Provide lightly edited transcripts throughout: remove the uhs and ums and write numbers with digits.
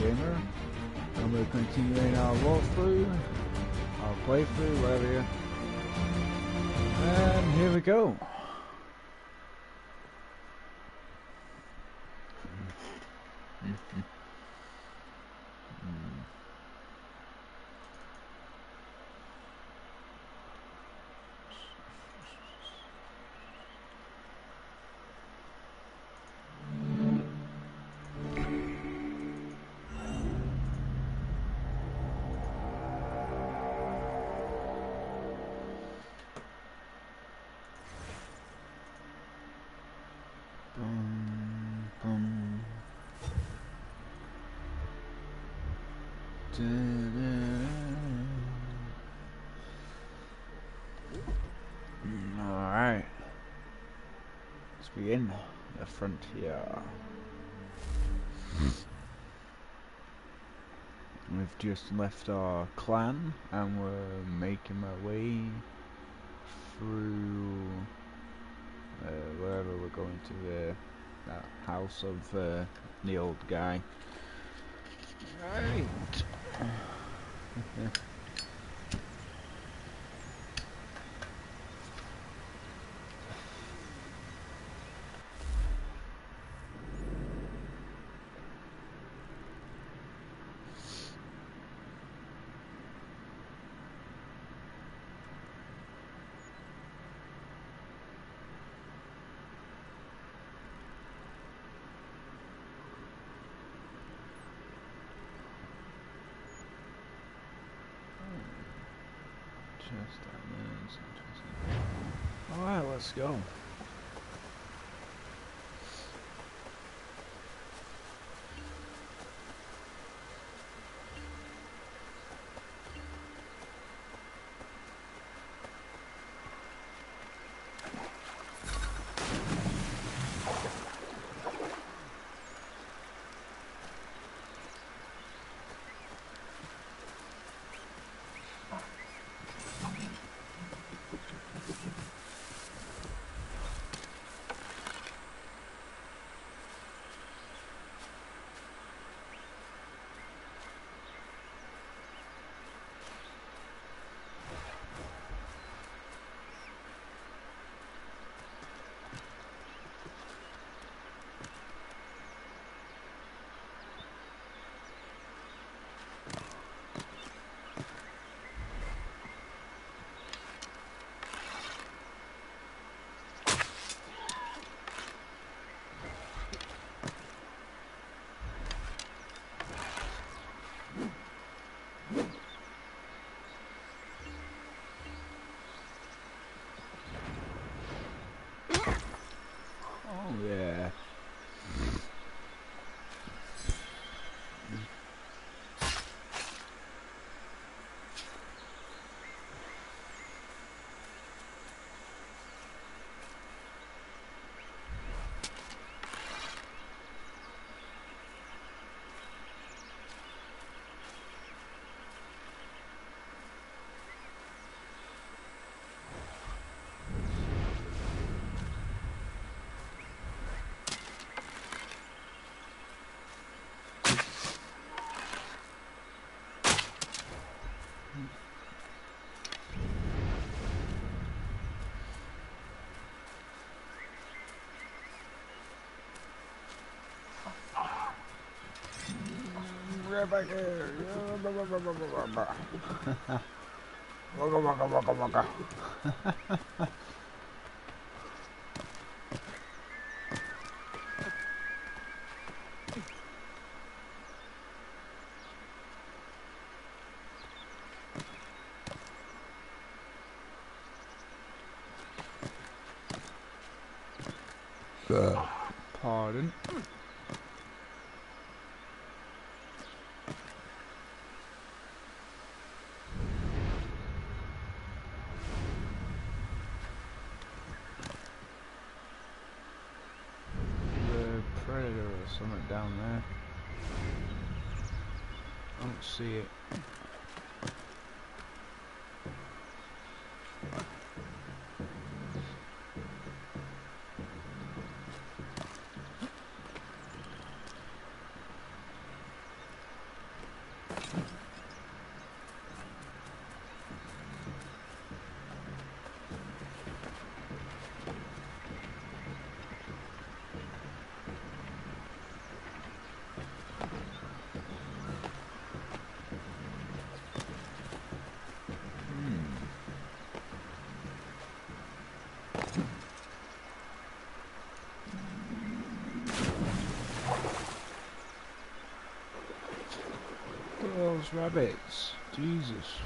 Gamer, and we're continuing our walkthrough, our playthrough, whatever you. And here we go. Alright, let's begin the frontier. We've just left our clan and we're making our way through wherever we're going to, that house of the old guy. Right. Alright, let's go. Yeah. Right back here. Waka waka waka waka. Pardon. Predator or something down there. I don't see it. Those rabbits. Jesus.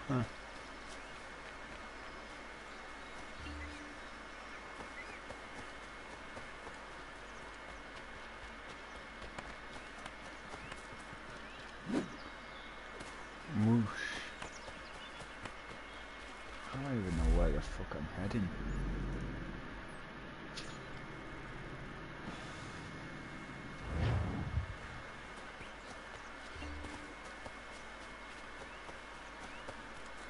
Huh. Whoosh. I don't even know where the fuck I'm heading.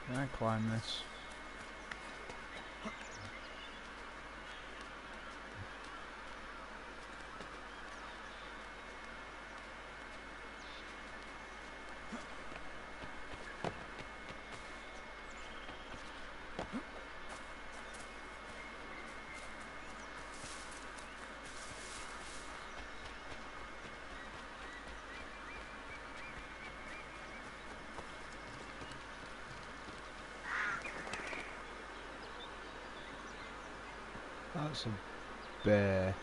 Can I climb this? That's a bear.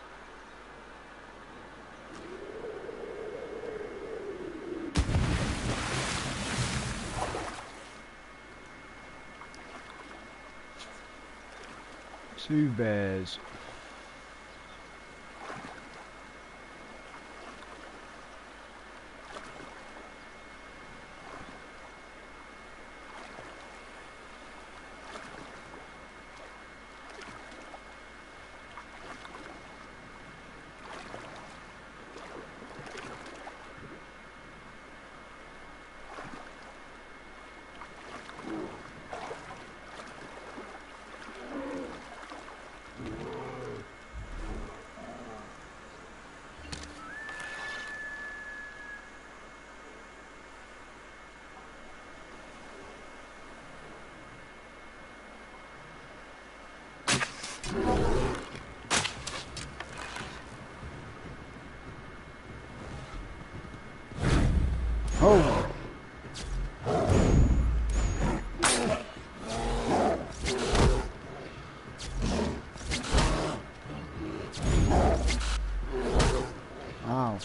Two bears. Oh! Ow.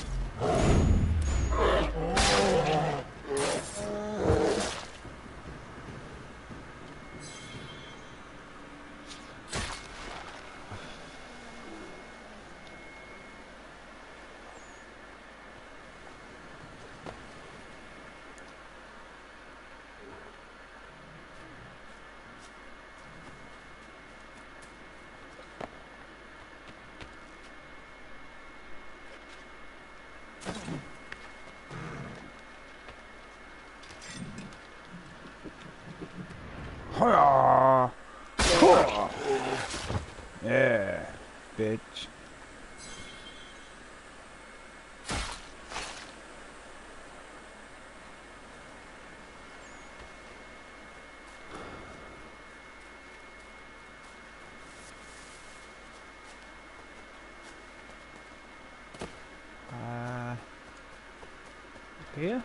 Hoya! Yeah, bitch. Here?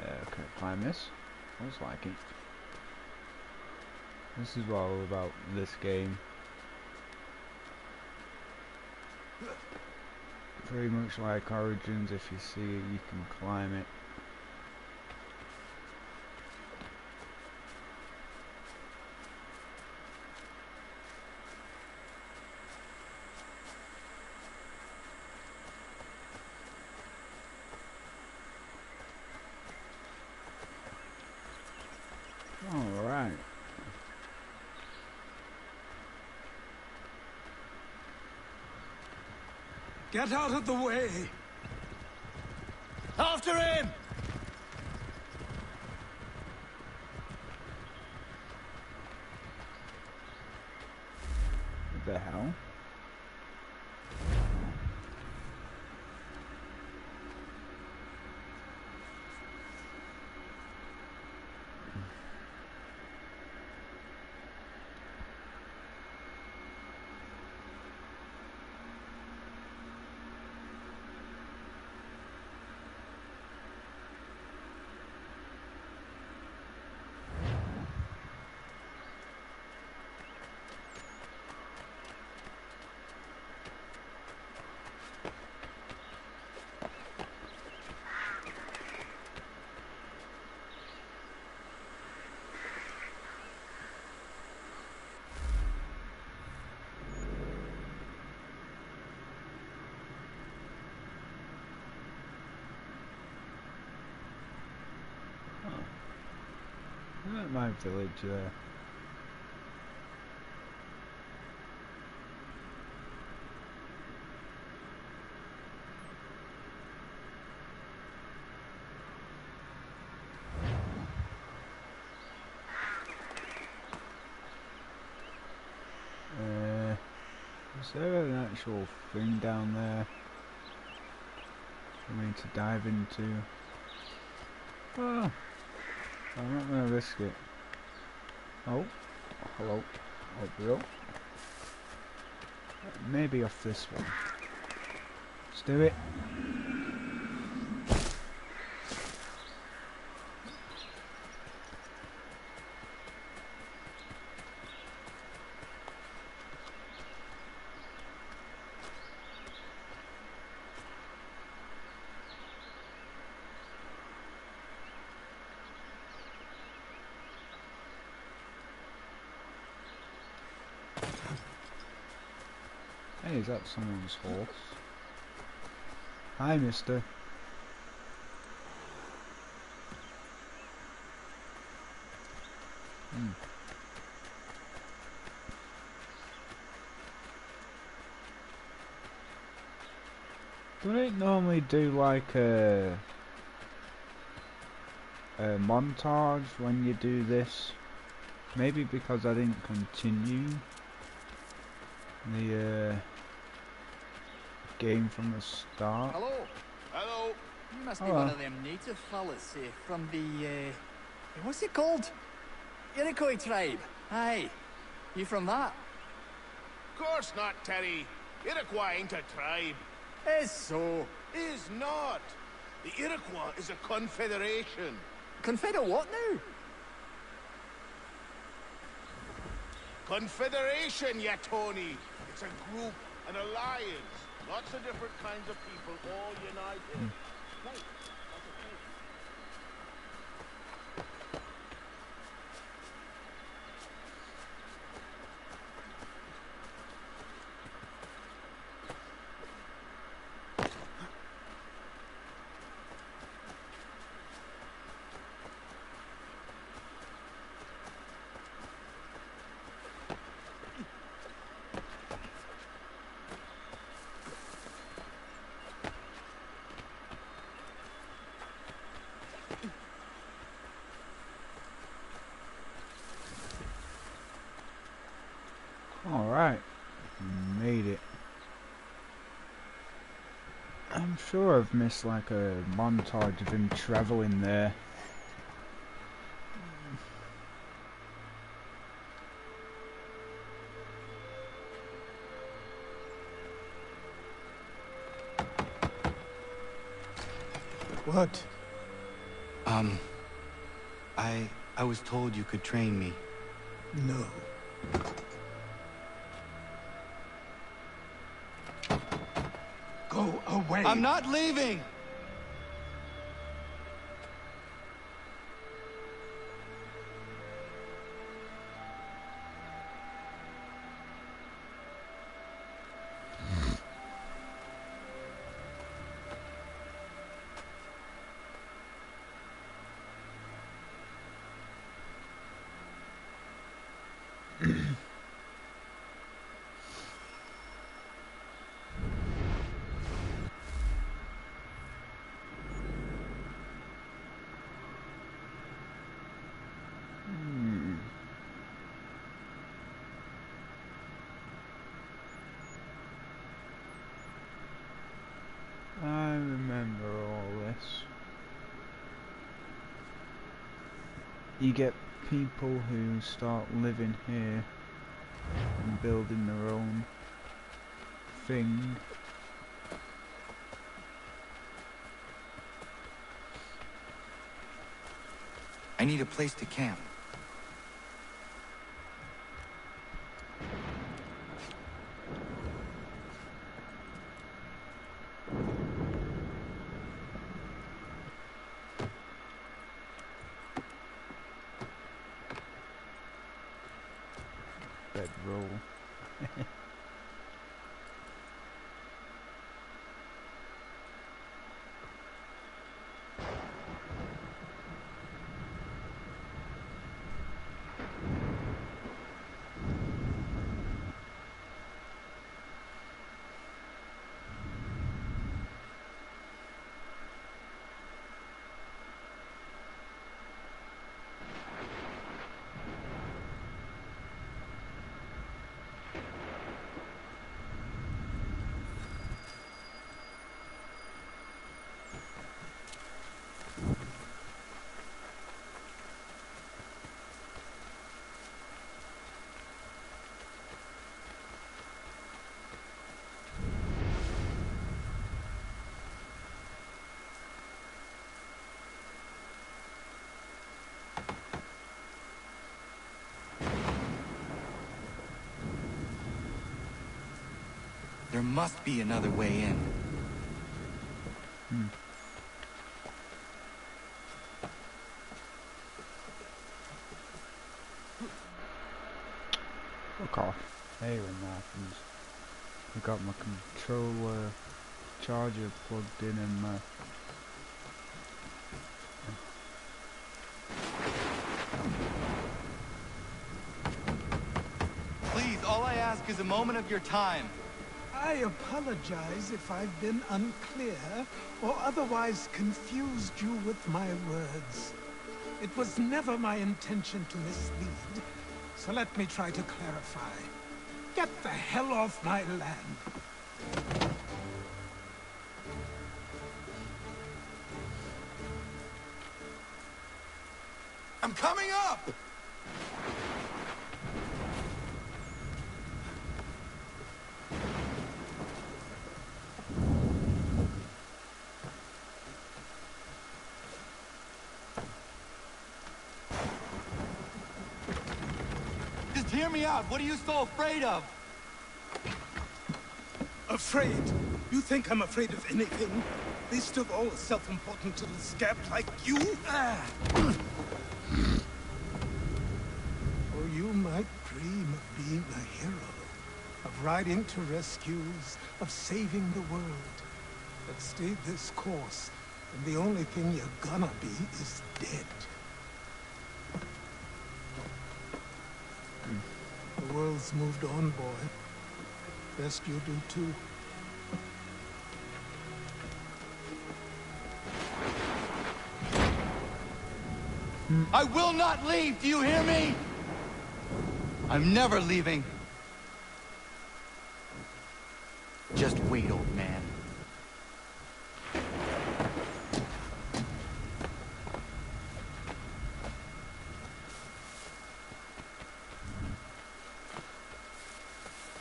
Okay, climb this. Looks like it. This is what all about this game. pretty much like Origins. If you see it, you can climb it. Alright. Get out of the way! After him! What the hell? At my village there. Is there an actual thing down there for me to dive into? Oh, I'm not gonna risk it. Oh, hello. Up we go. Maybe off this one. Let's do it. Hey, is that someone's horse? Hi, mister. Don't it normally do like a montage when you do this? Maybe because I didn't continue the game from the start. Hello. Hello. You must be one of them native fellas from the, what's it called? Iroquois tribe. Aye. You from that? Of course not, Terry. Iroquois ain't a tribe. Is so. Is not. The Iroquois is a confederation. Confederate what now? Confederation, ya Tony. It's a group, an alliance. Lots of different kinds of people all united. Right. That's okay. Alright, made it. I'm sure I've missed like a montage of him travelling there. What? I was told you could train me. No. Go away. I'm not leaving! I remember all this. You get people who start living here and building their own thing. I need a place to camp. Bedroll. There must be another way in. Fuck off. Hey, when that happens. I got my controller charger plugged in and my... Please, all I ask is a moment of your time. I apologize if I've been unclear or otherwise confused you with my words. It was never my intention to mislead, so let me try to clarify. Get the hell off my land. I'm coming up! Just hear me out. What are you so afraid of? Afraid? You think I'm afraid of anything? Least of all a self-important little scab like you? Or you might dream of being a hero, of riding to rescues, of saving the world. But stay this course, and the only thing you're gonna be is dead. The world's moved on, boy. Best you do too. I will not leave, do you hear me? I'm never leaving. Just wait, old man.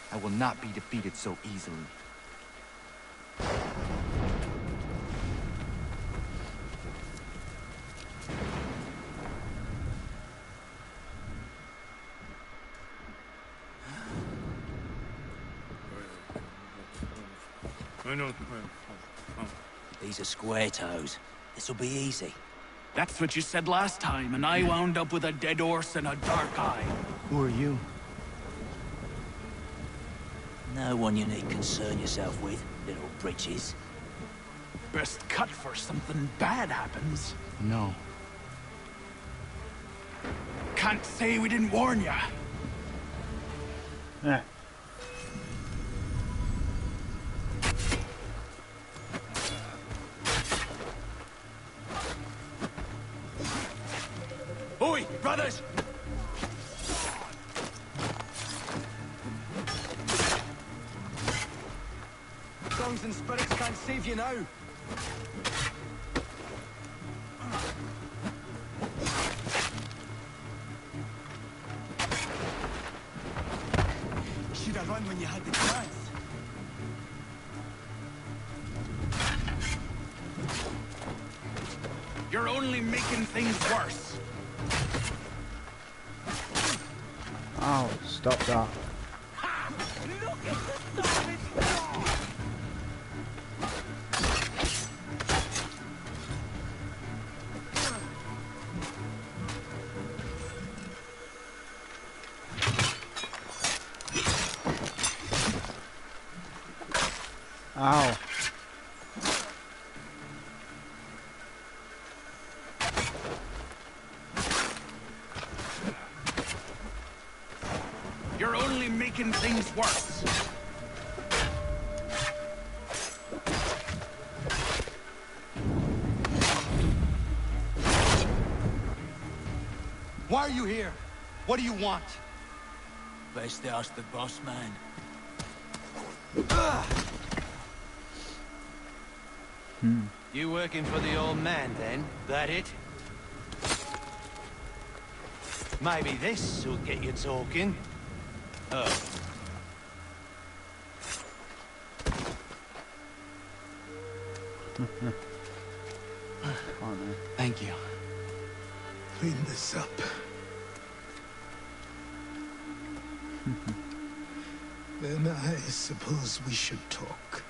I will not be defeated so easily. These are square toes. This'll be easy. That's what you said last time, and I wound up with a dead horse and a dark eye. Who are you? No one you need concern yourself with, little britches. Best cut for something bad happens. No. Can't say we didn't warn ya. Yeah. Oi, brothers! Tongues and spirits can't save you now. Should have run when you had the chance. You're only making things worse. Oh, stop that. Ow. You're only making things worse. Why are you here? What do you want? Best ask the boss man. You working for the old man, then? That it? Maybe this will get you talking. Oh. Thank you. Clean this up. Then I suppose we should talk.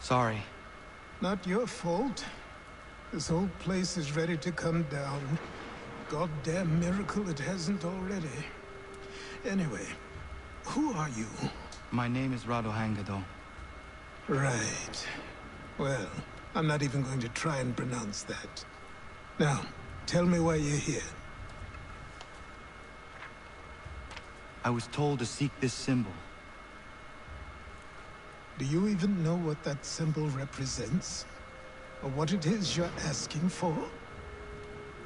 Sorry. Not your fault. This whole place is ready to come down. Goddamn miracle it hasn't already. Anyway, who are you? My name is Rado Hangado. Right. Well, I'm not even going to try and pronounce that. Now, tell me why you're here. I was told to seek this symbol. Do you even know what that symbol represents? Or what it is you're asking for?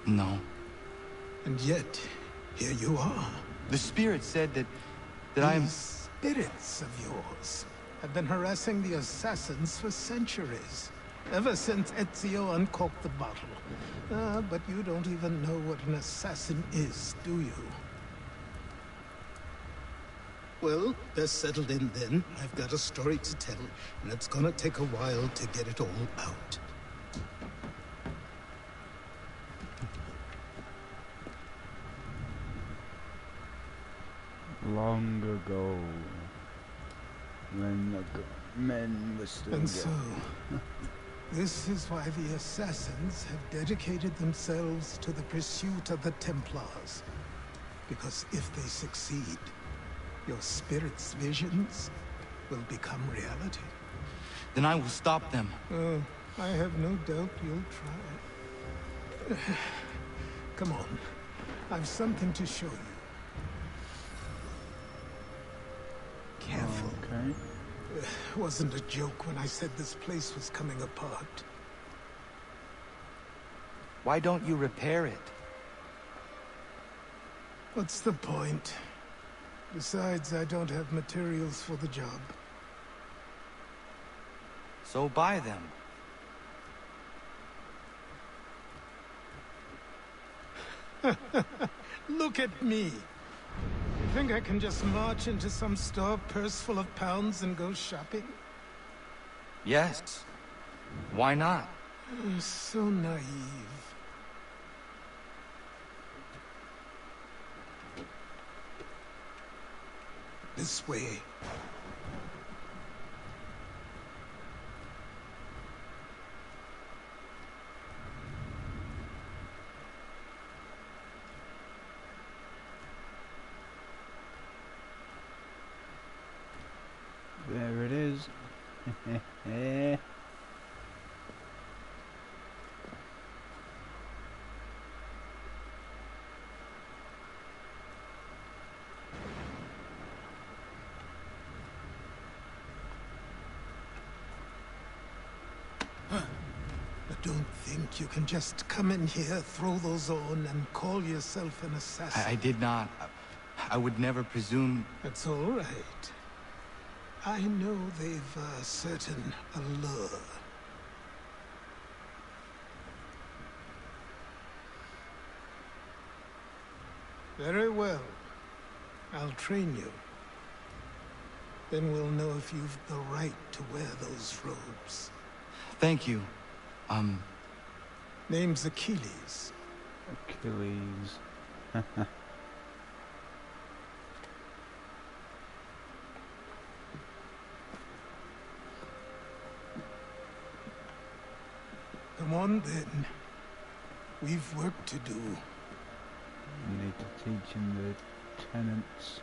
No. And yet, here you are. The spirit said that I am... These spirits of yours have been harassing the assassins for centuries. Ever since Ezio uncorked the bottle. But you don't even know what an assassin is, do you? Well, best settled in then. I've got a story to tell, and it's gonna take a while to get it all out. Long ago, when the men were still And so, this is why the assassins have dedicated themselves to the pursuit of the Templars. Because if they succeed, your spirit's visions will become reality. Then I will stop them. Oh, I have no doubt you'll try. Come on. I've something to show you. Careful. Okay. Wasn't a joke when I said this place was coming apart. Why don't you repair it? What's the point? Besides, I don't have materials for the job. So buy them. Look at me. You think I can just march into some store, purse full of pounds, and go shopping? Yes. Why not? You're so naive. This way. There it is. But don't think you can just come in here, throw those on, and call yourself an assassin. I did not. I would never presume... That's all right. I know they've a certain allure. Very well. I'll train you. Then we'll know if you've the right to wear those robes. Thank you. Name's Achilles. Achilles. Come on, then. We've work to do. You need to teach him the tenets,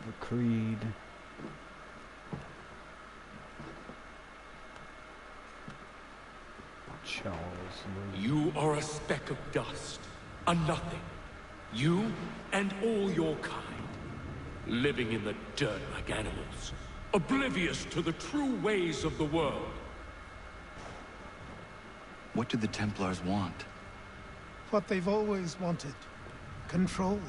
the creed. Charles Lee. You are a speck of dust, a nothing. You and all your kind, living in the dirt like animals, oblivious to the true ways of the world. What do the Templars want? What they've always wanted. Control.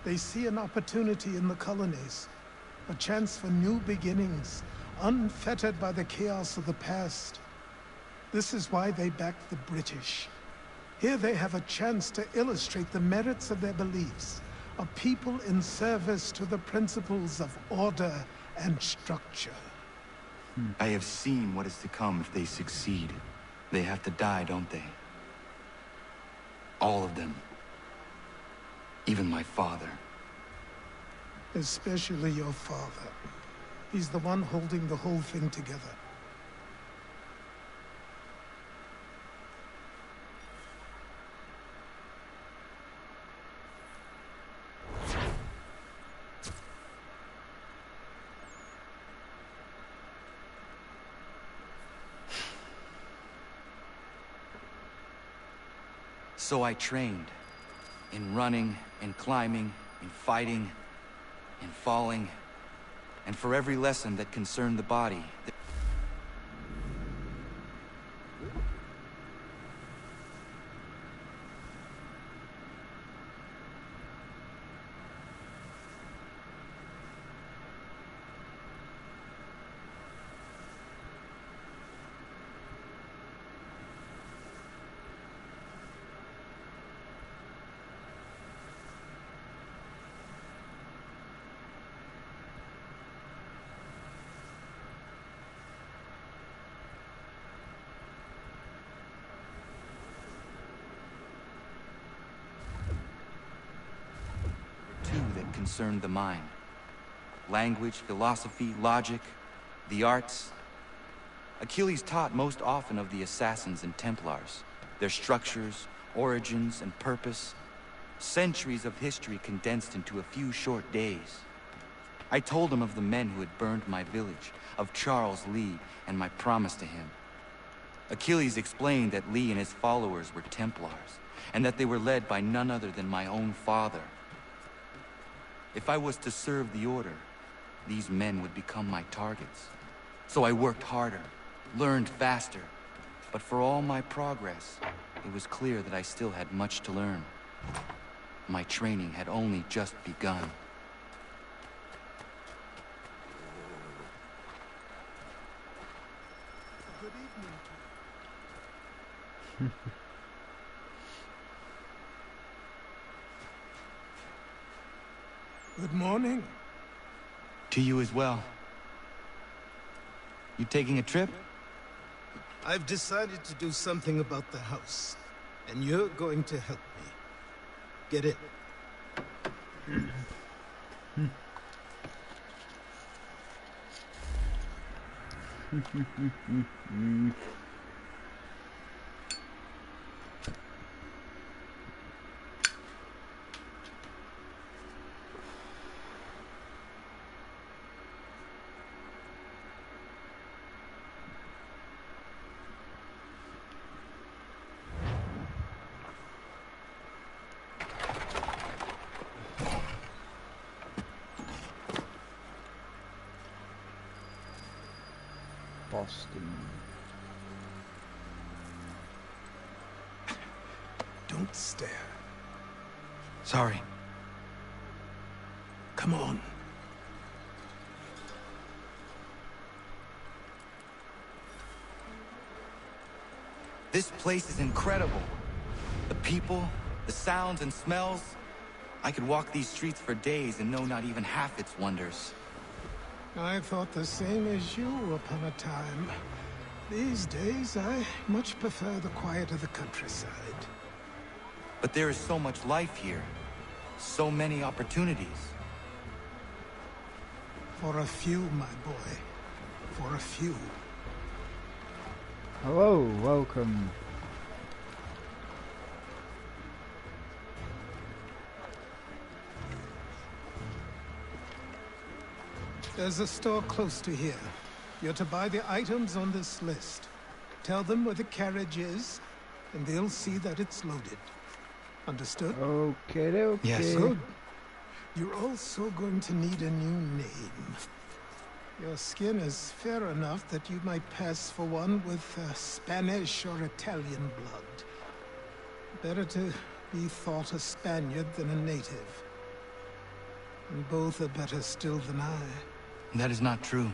They see an opportunity in the colonies. A chance for new beginnings, unfettered by the chaos of the past. This is why they backed the British. Here they have a chance to illustrate the merits of their beliefs. A people in service to the principles of order and structure. I have seen what is to come if they succeed. They have to die, don't they? All of them. Even my father. Especially your father. He's the one holding the whole thing together. So I trained. In running, in climbing, in fighting, in falling. And for every lesson that concerned the body... that concerned the mind. Language, philosophy, logic, the arts. Achilles taught most often of the assassins and Templars, their structures, origins, and purpose. Centuries of history condensed into a few short days. I told him of the men who had burned my village, of Charles Lee, and my promise to him. Achilles explained that Lee and his followers were Templars, and that they were led by none other than my own father. If I was to serve the order, these men would become my targets. So I worked harder, learned faster, but for all my progress, it was clear that I still had much to learn. My training had only just begun. Good evening to you. Good morning. To you as well. You taking a trip? I've decided to do something about the house, and you're going to help me. Get it? Boston. Don't stare. Sorry. Come on. This place is incredible. The people, the sounds and smells. I could walk these streets for days and know not even half its wonders. I thought the same as you upon a time. These days, I much prefer the quiet of the countryside. But there is so much life here. So many opportunities. For a few, my boy. For a few. Hello, welcome. There's a store close to here. You're to buy the items on this list. Tell them where the carriage is, and they'll see that it's loaded. Understood? Okay. Yes. Good. You're also going to need a new name. Your skin is fair enough that you might pass for one with Spanish or Italian blood. Better to be thought a Spaniard than a native. And both are better still than I. That is not true.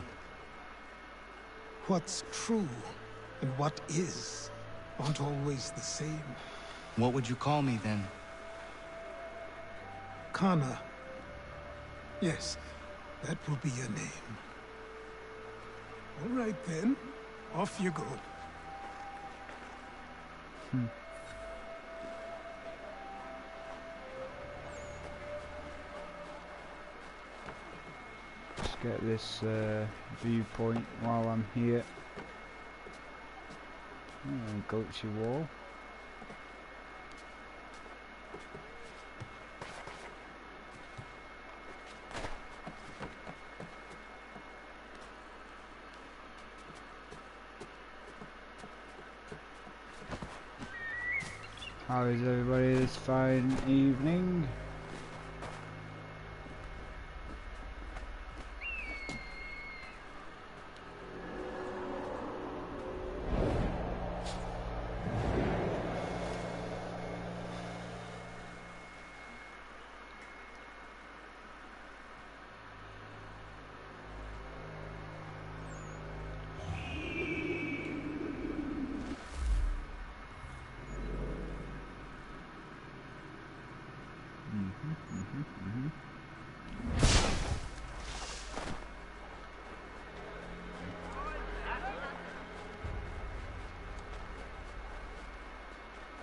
What's true and what is aren't always the same. What would you call me then? Kana. Yes, that will be your name. All right then, off you go. Let's get this viewpoint while I'm here. Gulchy wall. How is everybody this fine evening?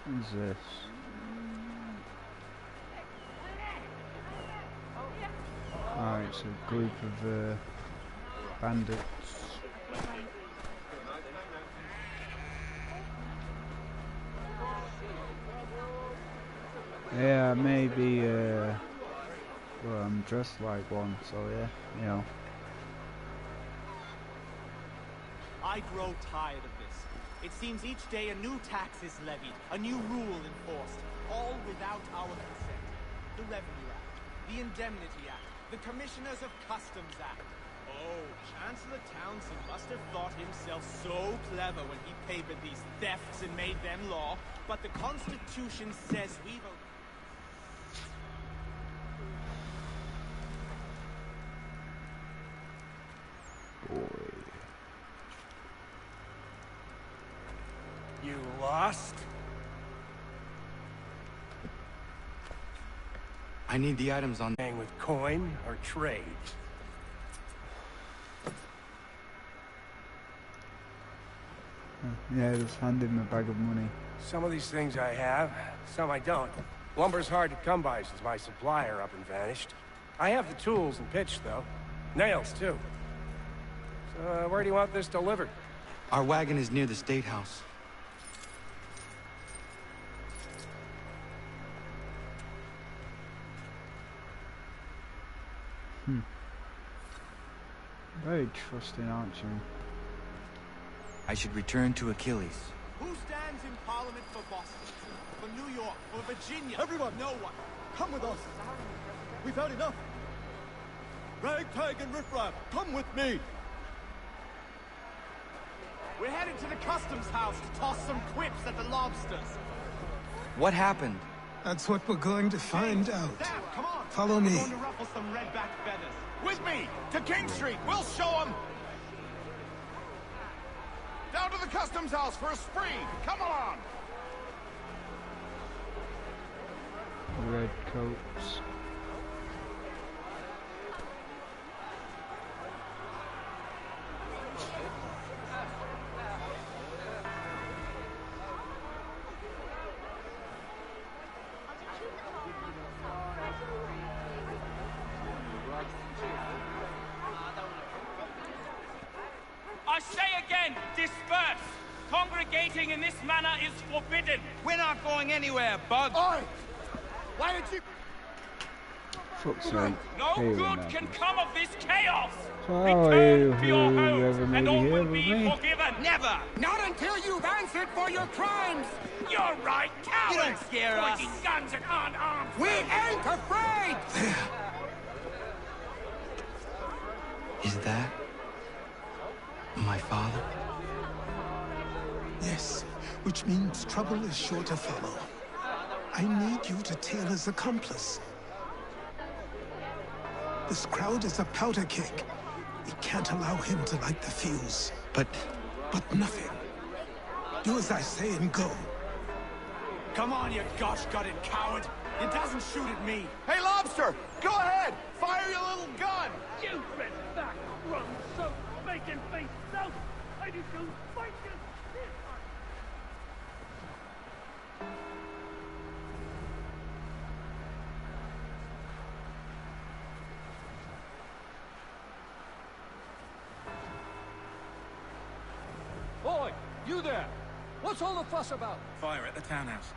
What is this? Alright, it's a group of bandits. Yeah, maybe, well, I'm dressed like one, so yeah, you know. I grow tired of this. It seems each day a new tax is levied, a new rule enforced, all without our consent. The Revenue Act, the Indemnity Act, the Commissioners of Customs Act, Oh, Chancellor Townsend must have thought himself so clever when he papered these thefts and made them law. But the Constitution says we've a... You lost? I need the items on... Paying with coin or trade? Yeah, just hand him a bag of money. Some of these things I have, some I don't. Lumber's hard to come by since my supplier up and vanished. I have the tools and pitch, though. Nails, too. So, where do you want this delivered? Our wagon is near the State House. Very trusting, aren't you? I should return to Achilles. Who stands in Parliament for Boston? For New York? For Virginia? Everyone! No one. Come with us! We've had enough! Ragtag and riffraff, come with me! We're headed to the customs house to toss some quips at the lobsters. What happened? That's what we're going to find out. Sam, come on! Follow We're me. going to ruffle some redback feathers. With me! To King Street! We'll show them! Down to the customs house for a spree! Come on! Red coats. I say again, disperse! Congregating in this manner is forbidden! We're not going anywhere, Bug. Oi! Why did you... Fuck's sake. No Here we good go. can come of this chaos! So, Return to your whoever homes, may and be all here will with be me. forgiven! Never! Not until you've answered for your crimes! You're right, cowards! You don't scare us. Pointing guns and aren't armed! We ain't afraid! Is that... my father? Yes, which means trouble is sure to follow. I need you to tail his accomplice. This crowd is a powder keg. We can't allow him to light the fuse. But nothing. Do as I say and go. Come on, you gosh-gutted coward! It doesn't shoot at me! Hey, Lobster! Go ahead! Fire your little gun! You red back, rum soaked, bacon-faced self! I did you fight you! Boy, you there! What's all the fuss about? Fire at the townhouse.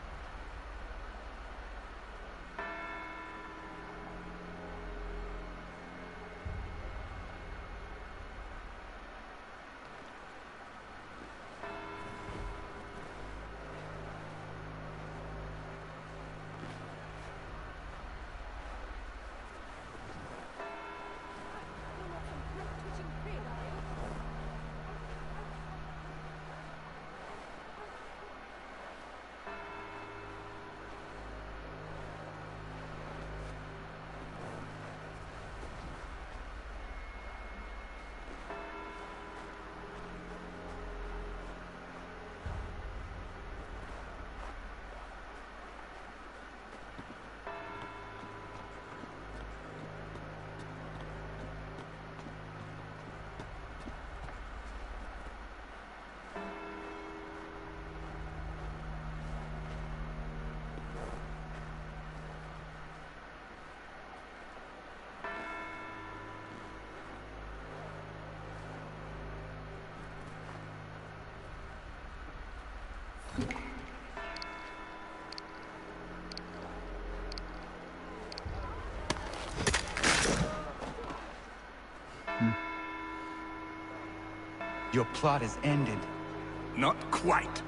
Your plot is ended. Not quite.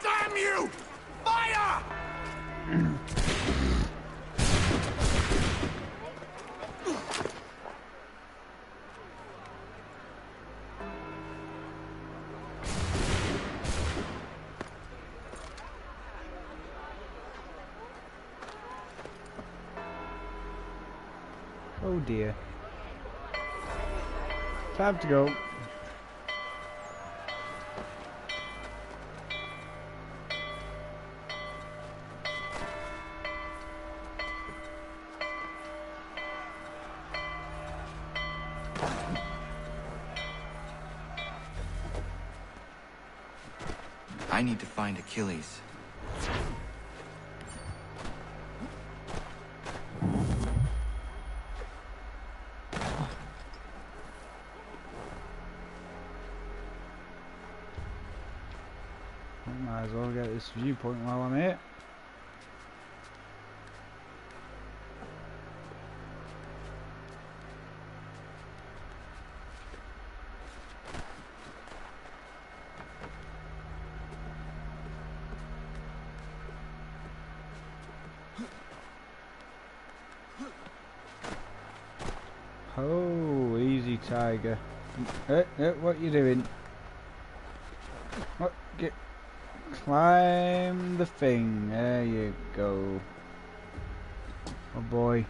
Damn you! Fire! Oh dear. Time to go. I need to find Achilles. Might as well get this viewpoint while I'm here. Oh, easy, tiger. What you doing? What? Get climb the thing. There you go. Oh boy.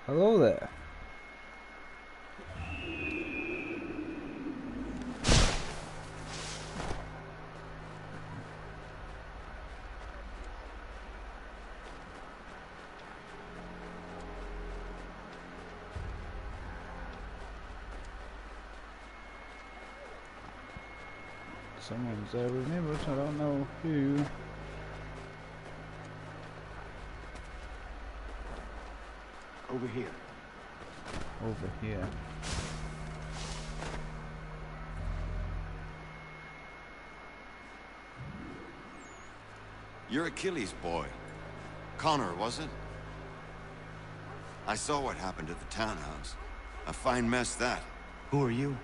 Hello there. Someone's there with me, but I don't know who. Over here. Over here. You're Achilles' boy. Connor, was it? I saw what happened at the townhouse. A fine mess, that. Who are you?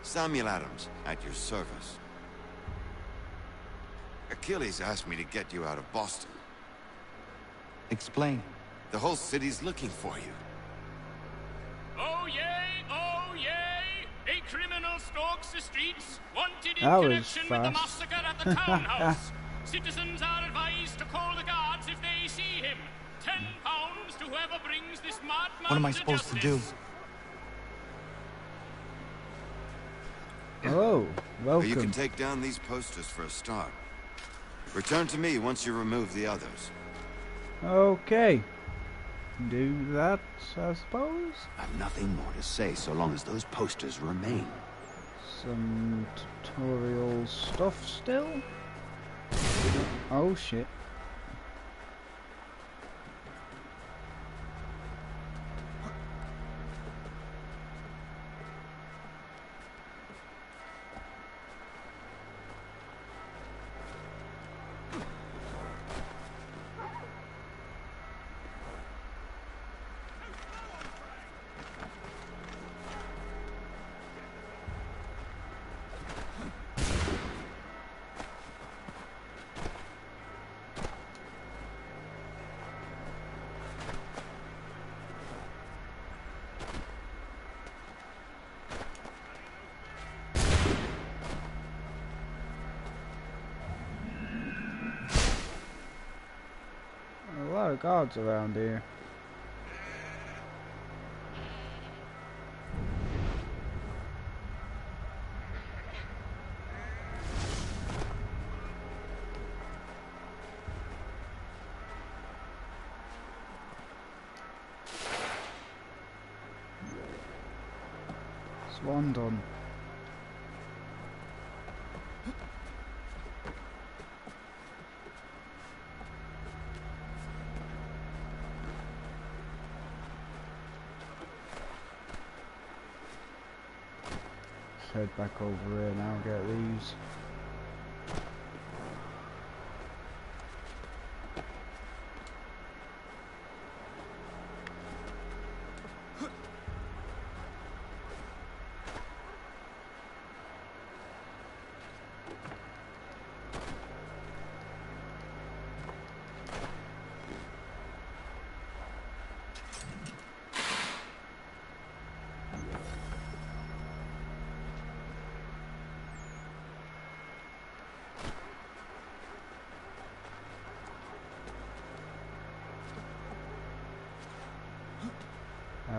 Samuel Adams, at your service. Achilles asked me to get you out of Boston. Explain. The whole city's looking for you. Oh yay, oh yay! A criminal stalks the streets, wanted in That was connection with the fast. massacre at the townhouse. Citizens are advised to call the guards if they see him. £10 to whoever brings this madman What am I supposed to do? Oh, welcome. You can take down these posters for a start. Return to me once you remove the others. Okay. Do that, I suppose. I've nothing more to say so long as those posters remain. Some tutorial stuff still? Oh shit. A lot of guards around here. Swan done. Head back over here now, get these.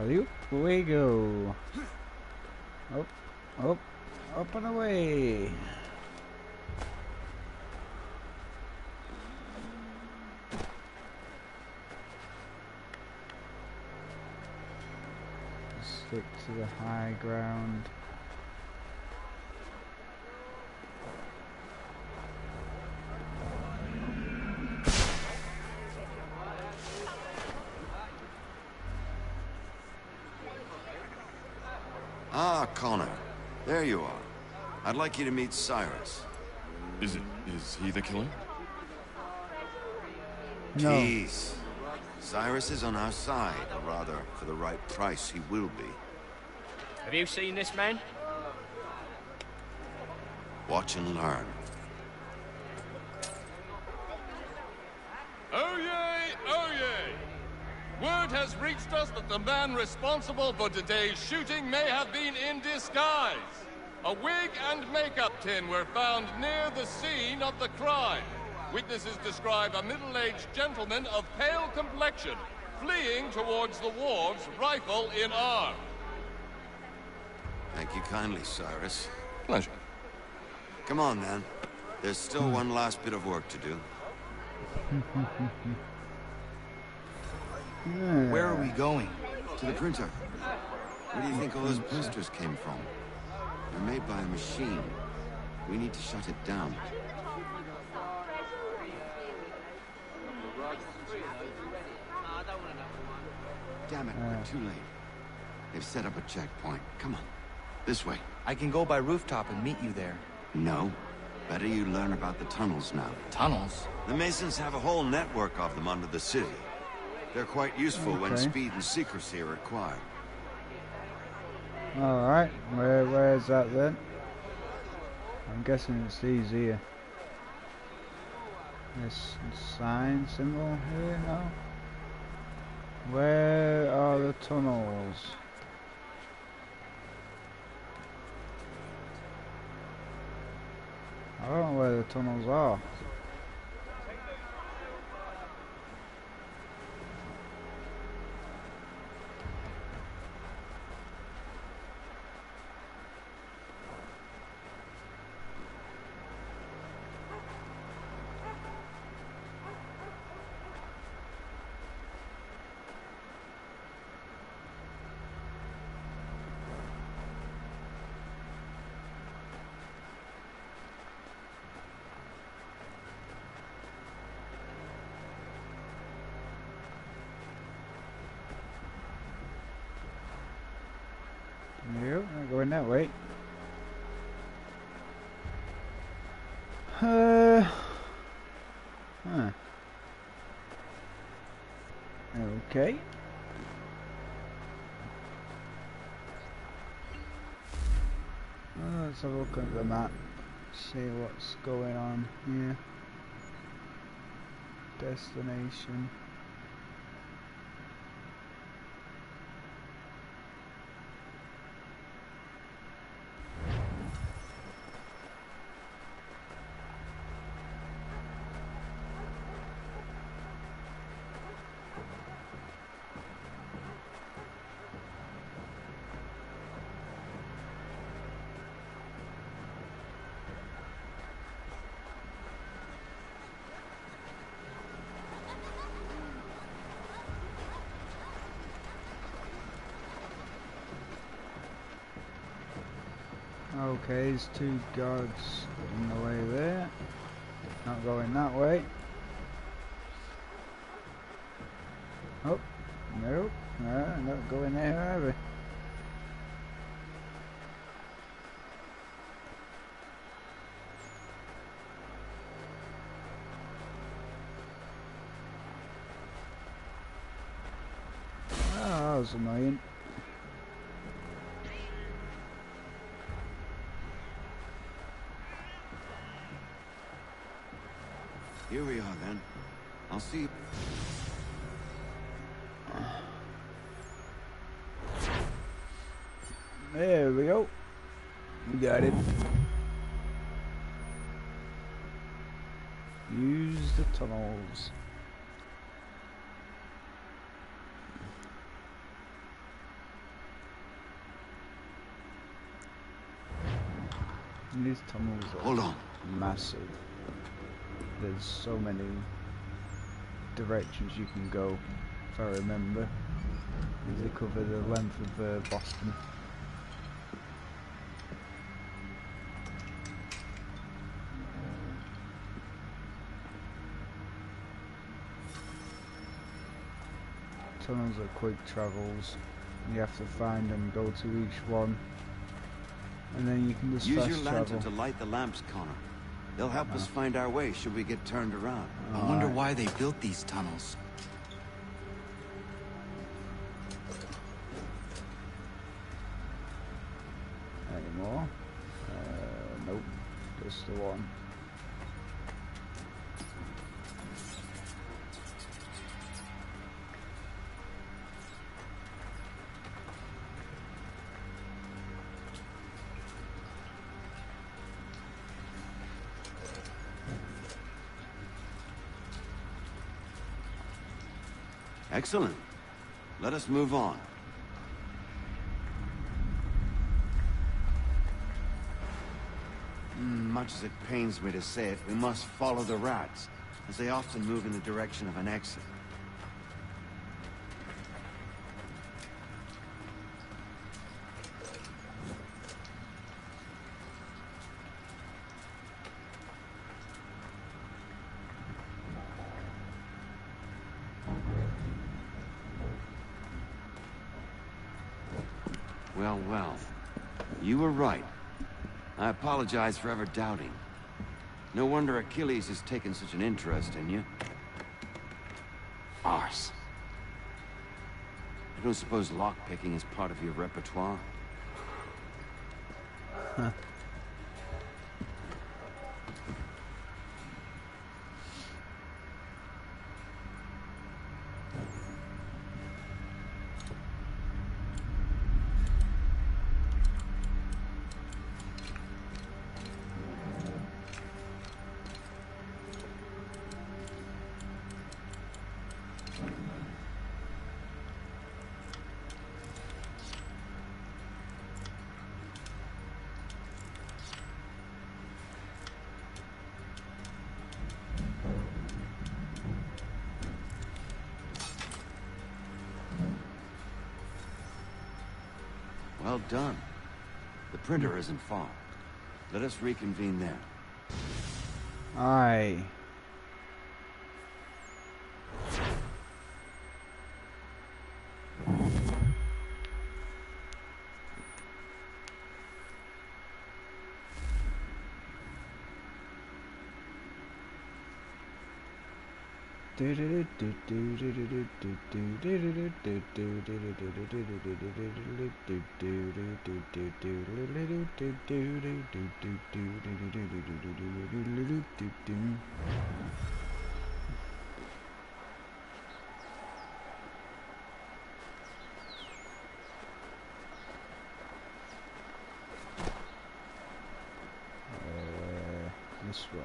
Alley-oop, away we go. Up, up, up and away. Stick to the high ground. Ah, Connor. There you are. I'd like you to meet Cyrus. Is he the killer? No. Peace. Cyrus is on our side, or rather, for the right price, he will be. Have you seen this man? Watch and learn. Oh yay! Oh yay! Word has reached us that the man responsible for today's shooting may have been in disguise. A wig and makeup tin were found near the scene of the crime. Witnesses describe a middle-aged gentleman of pale complexion fleeing towards the wharves, rifle in arm. Thank you kindly, Cyrus. Pleasure. Come on, then. There's still one last bit of work to do. Where are we going? To the printer. Where do you think all those posters came from? They're made by a machine. We need to shut it down. Damn it, we're too late. They've set up a checkpoint. Come on. This way. I can go by rooftop and meet you there. No. Better you learn about the tunnels now. Tunnels? The Masons have a whole network of them under the city. They're quite useful when speed and secrecy are required. Alright, where's that then? I'm guessing it's these here. This sign symbol here, no? Where are the tunnels? I don't know where the tunnels are. Nope, not going that way. Huh. Okay. Let's have a look at the map. See what's going on here. Destination. Okay, there's two guards in the way there. Not going that way. Oh, nope. No, not going there either. Oh, that was annoying. Here we are, then. I'll see you. There we go. We got it. Use the tunnels. These tunnels are Hold on. massive. There's so many directions you can go, if I remember. They cover the length of Boston. Tunnels are quick travels. You have to find and go to each one, and then you can just Use fast your lantern travel. to light the lamps, Connor. They'll help us find our way should we get turned around. I wonder why they built these tunnels. Any more? Nope. Just the one. Excellent. Let us move on. Much as it pains me to say it, we must follow the rats, as they often move in the direction of an exit. Well, well. You were right. I apologize for ever doubting. No wonder Achilles has taken such an interest in you. Arse. I don't suppose lockpicking is part of your repertoire? Huh. Well done. The printer isn't far. Let us reconvene there. Aye. This way.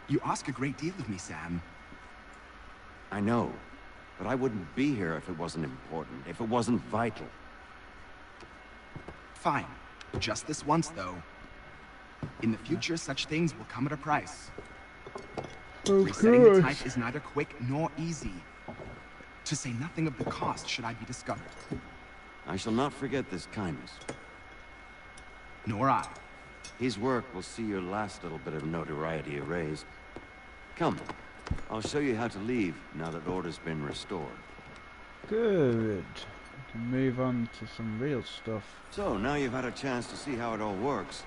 You ask a great deal of me, Sam. I know, but I wouldn't be here if it wasn't important, if it wasn't vital. Fine. Just this once, though. In the future, such things will come at a price. Resetting the type is neither quick nor easy. To say nothing of the cost should I be discovered. I shall not forget this kindness. Nor I. His work will see your last little bit of notoriety erased. Come, I'll show you how to leave now that order's been restored. Good. We can move on to some real stuff. So, now you've had a chance to see how it all works.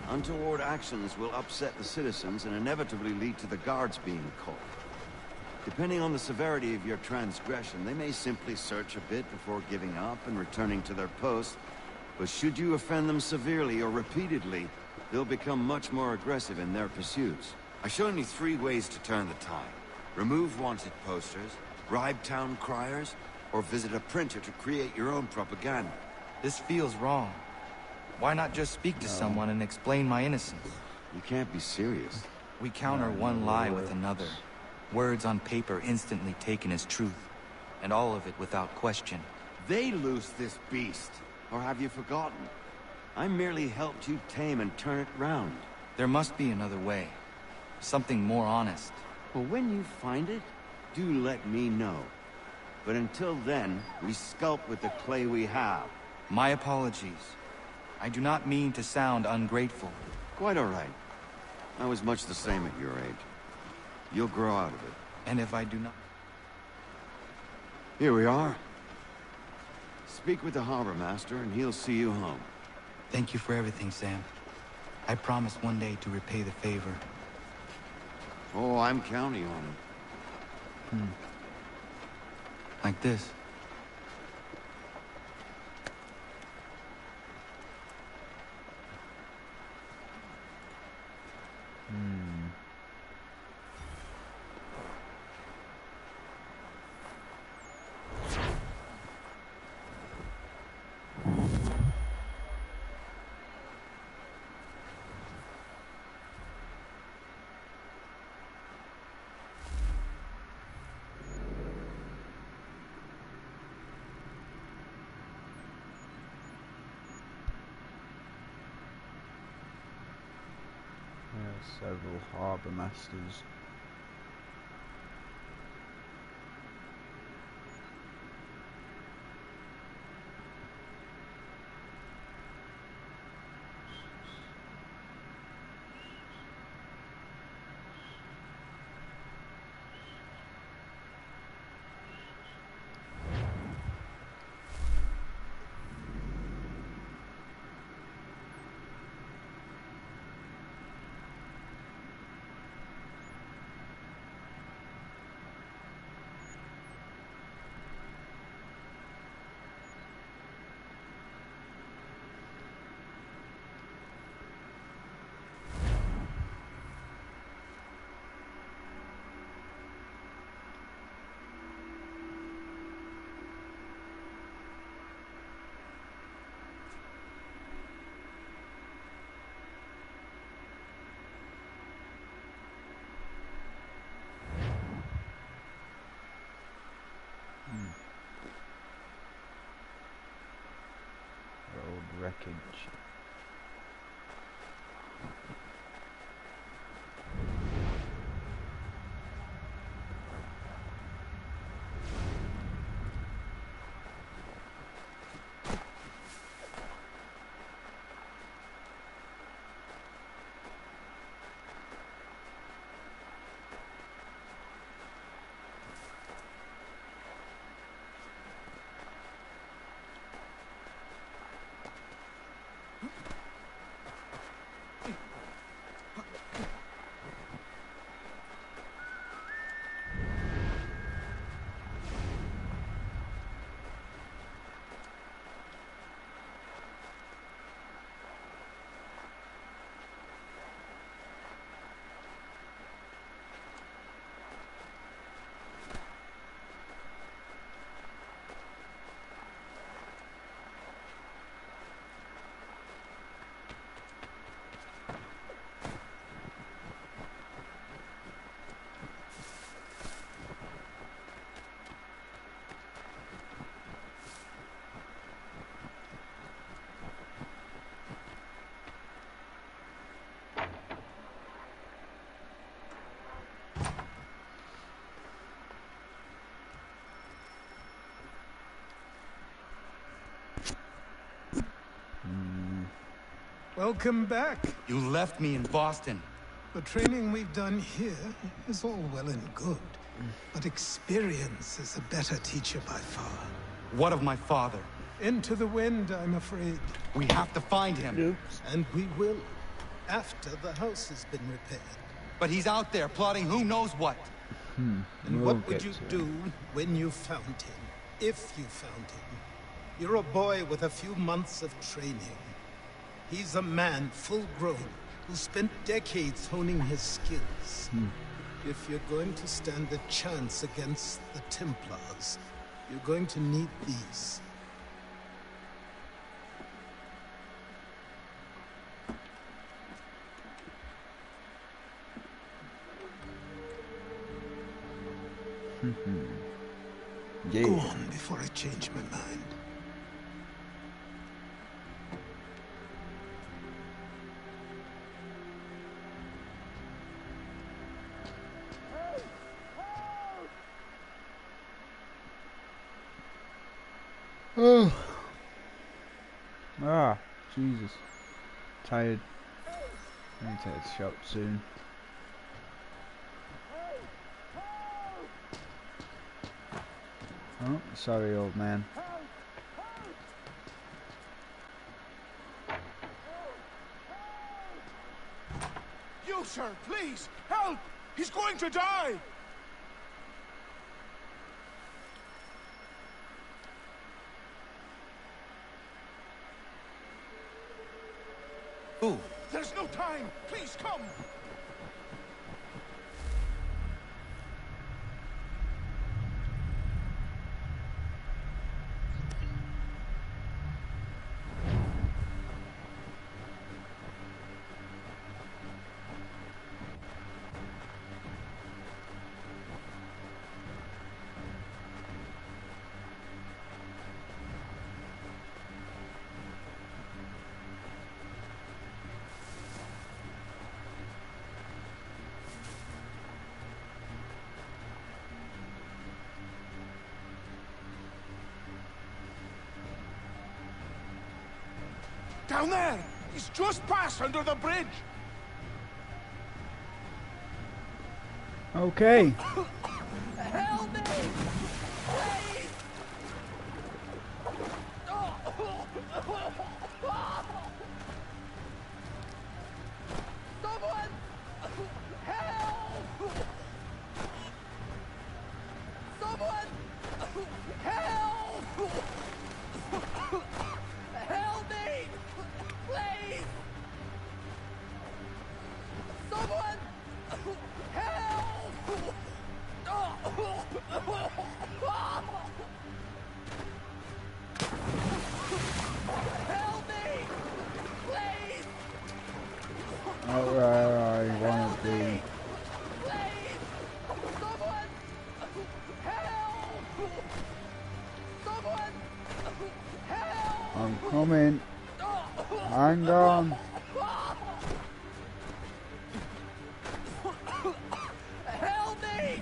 Untoward actions will upset the citizens and inevitably lead to the guards being called. Depending on the severity of your transgression, they may simply search a bit before giving up and returning to their posts. But should you offend them severely or repeatedly, they'll become much more aggressive in their pursuits. I've shown you 3 ways to turn the tide. Remove wanted posters, bribe town criers, or visit a printer to create your own propaganda. This feels wrong. Why not just speak to someone and explain my innocence? You can't be serious. We counter one lie with another. Words on paper instantly taken as truth. And all of it without question. They loose this beast. Or have you forgotten? I merely helped you tame and turn it round. There must be another way. Something more honest. Well, when you find it, do let me know. But until then, we sculpt with the clay we have. My apologies. I do not mean to sound ungrateful. Quite all right. I was much the same at your age. You'll grow out of it. And if I do not... Here we are. Speak with the harbor master and he'll see you home. Thank you for everything, Sam. I promise one day to repay the favor. Oh, I'm counting on it. Like this. Several harbour masters. Old wreckage. Welcome back. You left me in Boston. The training we've done here is all well and good, but experience is a better teacher by far. What of my father? Into the wind, I'm afraid. We have to find him. And we will, after the house has been repaired. But he's out there plotting who knows what. And what would you do when you found him? If you found him? You're a boy with a few months of training. He's a man full grown who spent decades honing his skills. If you're going to stand a chance against the Templars, you're going to need these. Yeah. Go on before I change my mind. Oh. Ah, Jesus. Tired. I need to head to the shop soon. Oh, sorry, old man. You, sir, please, help! He's going to die! Who? There's no time! Please come! Down there! He's just passed under the bridge! Okay. Help me! Please! Someone! Help! Someone! Help! Help me! Please! Someone! Help! Help me! Please! Alright, I want to be. Please! Someone! Help! Someone! Help! I'm coming. Hang on. Help me!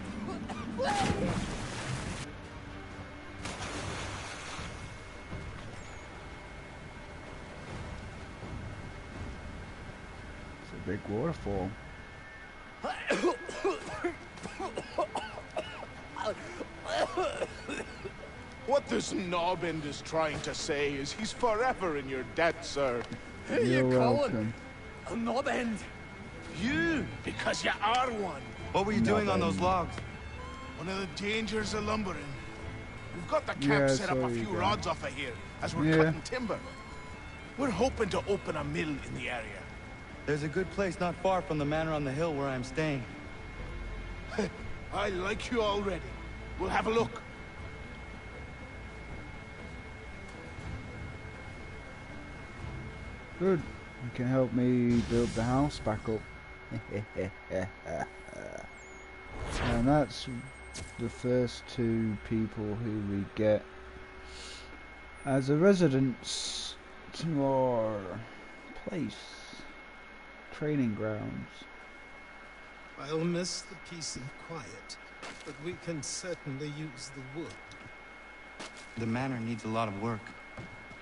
Please! It's a big waterfall. What this knobend is trying to say is he's forever in your debt, sir. Who you calling? A knob end? You, because you are one. What were you doing on those logs? One of the dangers of lumbering. We've got the camp Yeah, set up so a you few go. rods off of here as we're Yeah. cutting timber. We're hoping to open a mill in the area. There's a good place not far from the manor on the hill where I'm staying. I like you already. We'll have a look. Good. You can help me build the house back up. And that's the first two people who we get as a residence to our place. Training grounds. I'll miss the peace and quiet, but we can certainly use the wood. The manor needs a lot of work.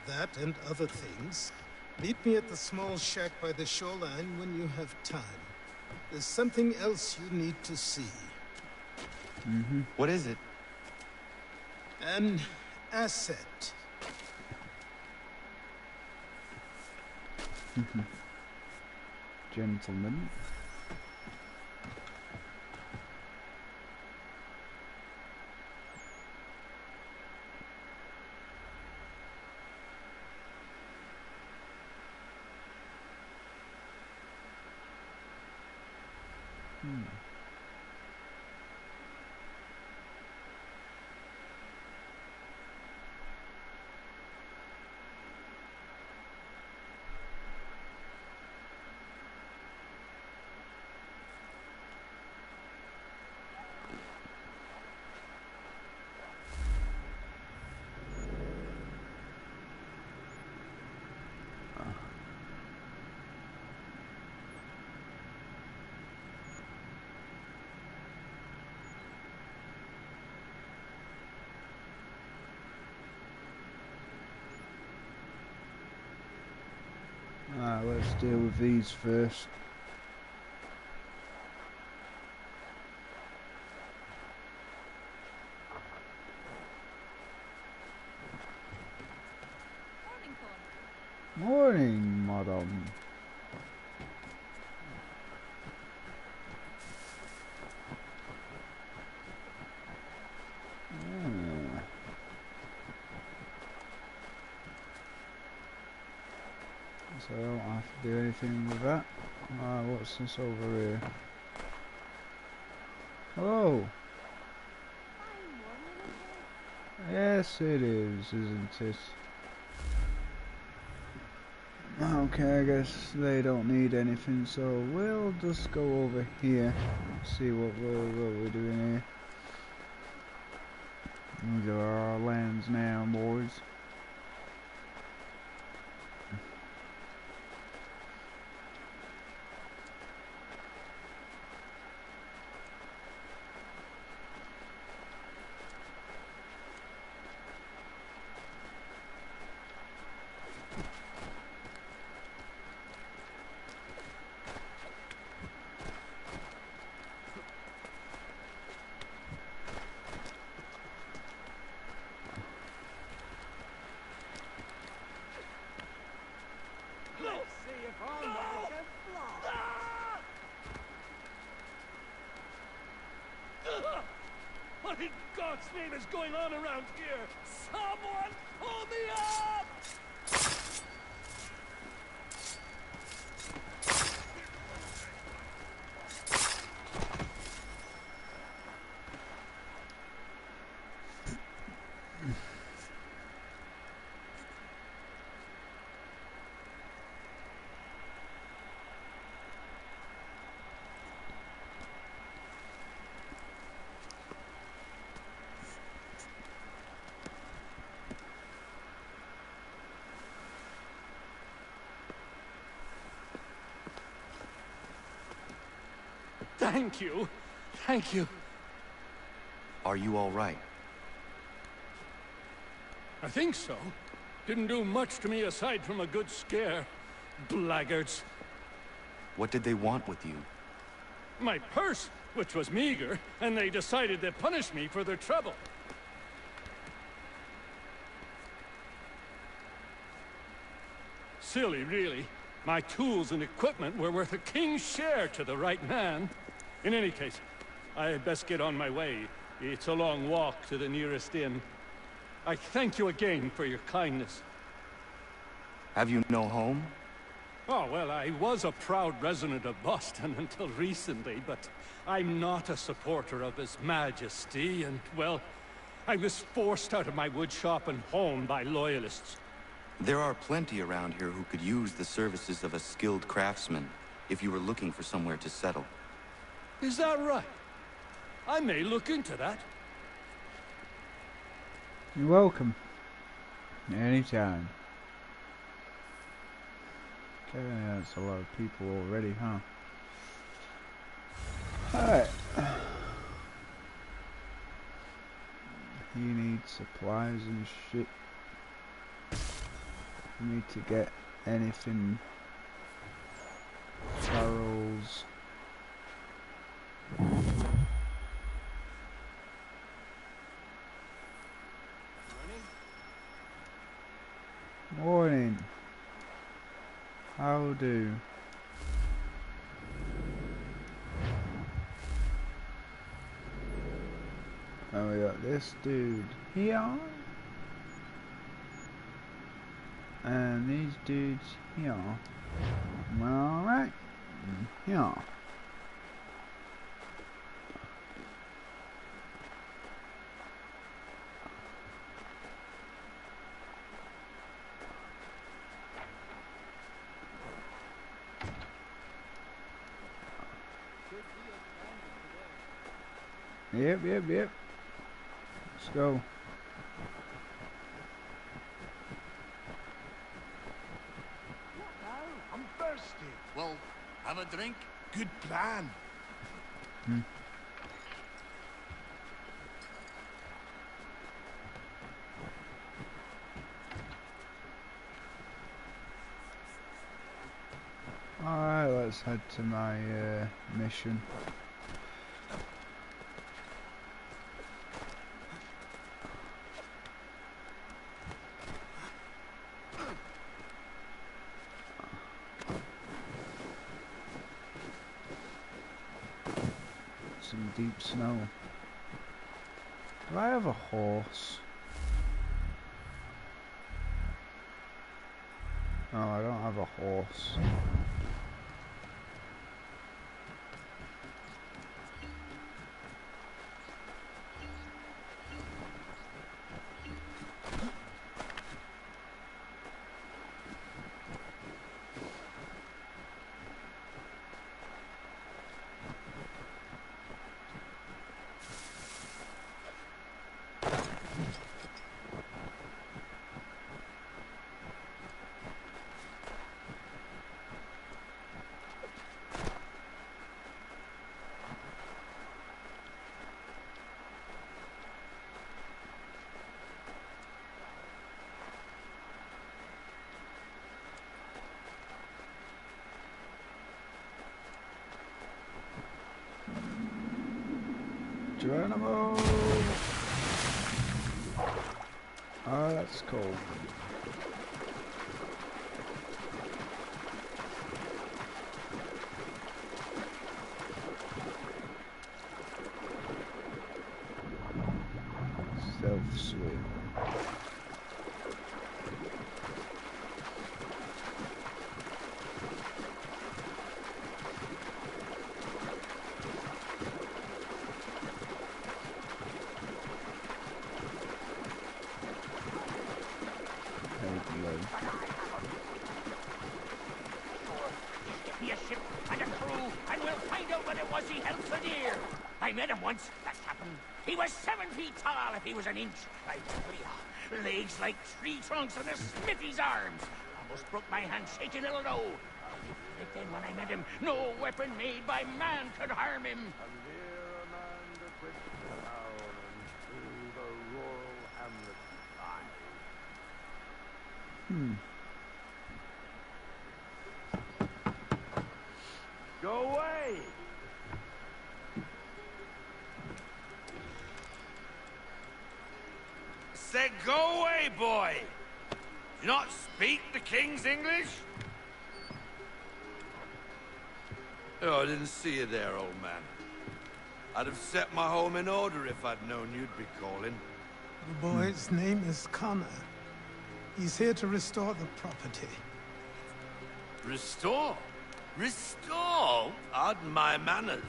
That and other things. Meet me at the small shack by the shoreline when you have time. There's something else you need to see. What is it? An asset. Gentlemen. Let's deal with these first. Morning, madam. So I don't have to do anything with that. What's this over here? Hello. Yes, it is, isn't it? Okay, I guess they don't need anything, so we'll just go over here, see what we're doing here. These are our lands now, boys. What in God's name is going on around here? Someone pull me up! Thank you. Thank you. Are you all right? I think so. Didn't do much to me aside from a good scare. Blackguards. What did they want with you? My purse, which was meager, and they decided to punish me for their trouble. Silly, really. My tools and equipment were worth a king's share to the right man. In any case, I had best get on my way. It's a long walk to the nearest inn. I thank you again for your kindness. Have you no home? Oh, well, I was a proud resident of Boston until recently, but I'm not a supporter of His Majesty, and, well, I was forced out of my woodshop and home by loyalists. There are plenty around here who could use the services of a skilled craftsman, if you were looking for somewhere to settle. Is that right? I may look into that. You're welcome. Anytime. Okay, that's a lot of people already, huh? Alright. You need supplies and shit. You need to get anything. Barrels. Morning. How do? And we got this dude here. And these dudes here. Alright. Here. Yep. Let's go. I'm thirsty. Well, have a drink. Good plan. Alright, let's head to my mission. Some deep snow. Do I have a horse? No, I don't have a horse. Geronimo! Oh, that's cool. Self-swim. Get me a ship and a crew, and we'll find out what it was he held so dear. I met him once, that happened. He was 7 feet tall if he was an inch. I tell ya, legs like tree trunks and a smithy's arms. Almost broke my hand shaking, it'll know. Right then when I met him, no weapon made by man could harm him. Go away! Said go away, boy! Do you not speak the King's English? Oh, I didn't see you there, old man. I'd have set my home in order if I'd known you'd be calling. The boy's name is Connor. He's here to restore the property. Restore? Restore? Pardon my manners.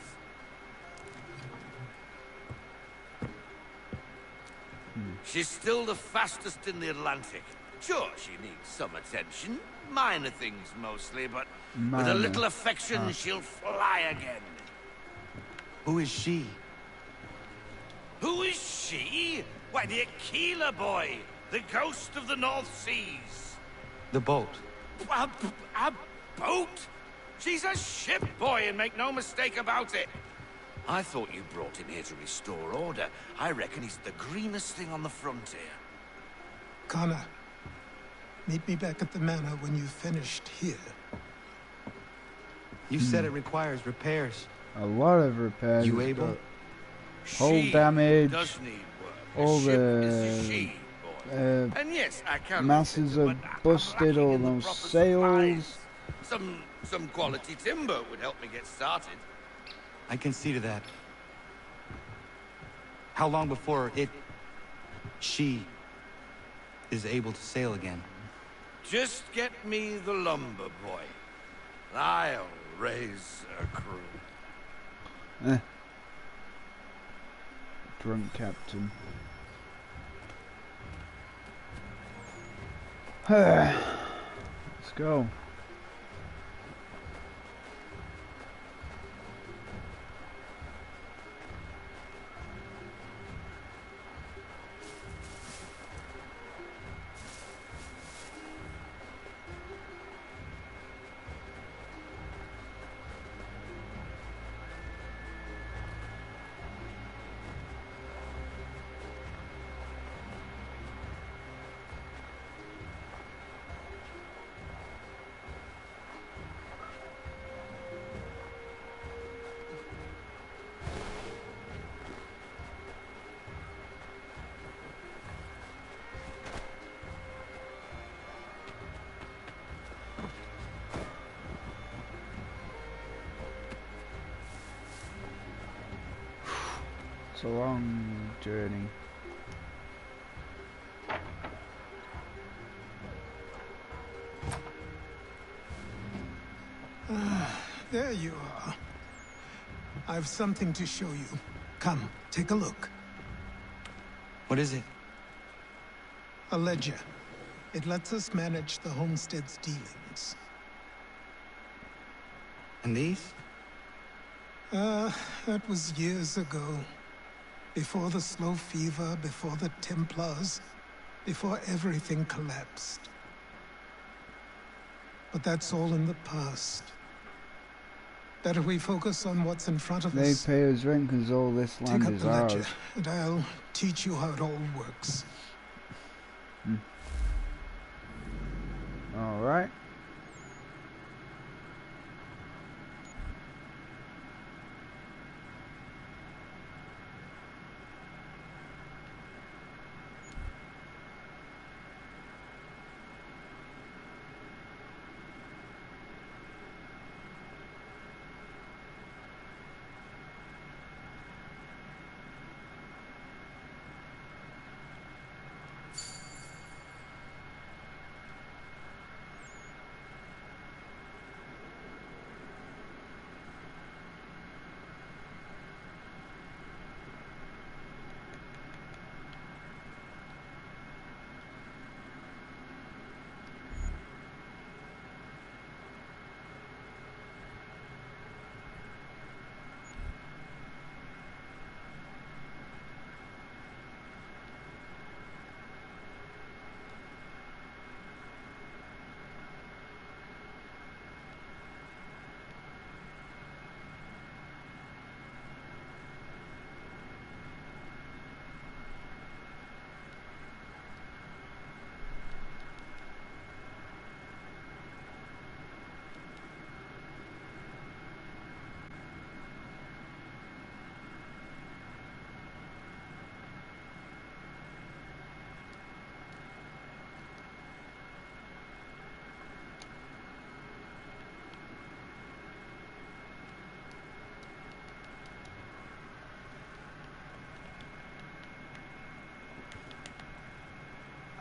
She's still the fastest in the Atlantic. Sure, she needs some attention. Minor things mostly, but with a little affection, she'll fly again. Who is she? Who is she? Why, the Aquila boy, the ghost of the North Seas. The boat. A boat? She's a ship, boy, and make no mistake about it. I thought you brought him here to restore order. I reckon he's the greenest thing on the frontier. Connor, meet me back at the manor when you've finished here. You said it requires repairs. A lot of repairs. You able? Hull damage. Does need work. All Ship is the a she, boy. And yes, I can masses are busted. All those sails. Some quality timber would help me get started. I can see to that. How long before she is able to sail again? Just get me the lumber, boy. I'll raise a crew. Drunk captain. Let's go. It's a long journey. There you are. I've something to show you. Come, take a look. What is it? A ledger. It lets us manage the homestead's dealings. And these? That was years ago. Before the slow fever, before the Templars, before everything collapsed. But that's all in the past. Better we focus on what's in front of They us. pay us rent because all this land Take up is the ledger, ours. and I'll teach you how it all works. Alright.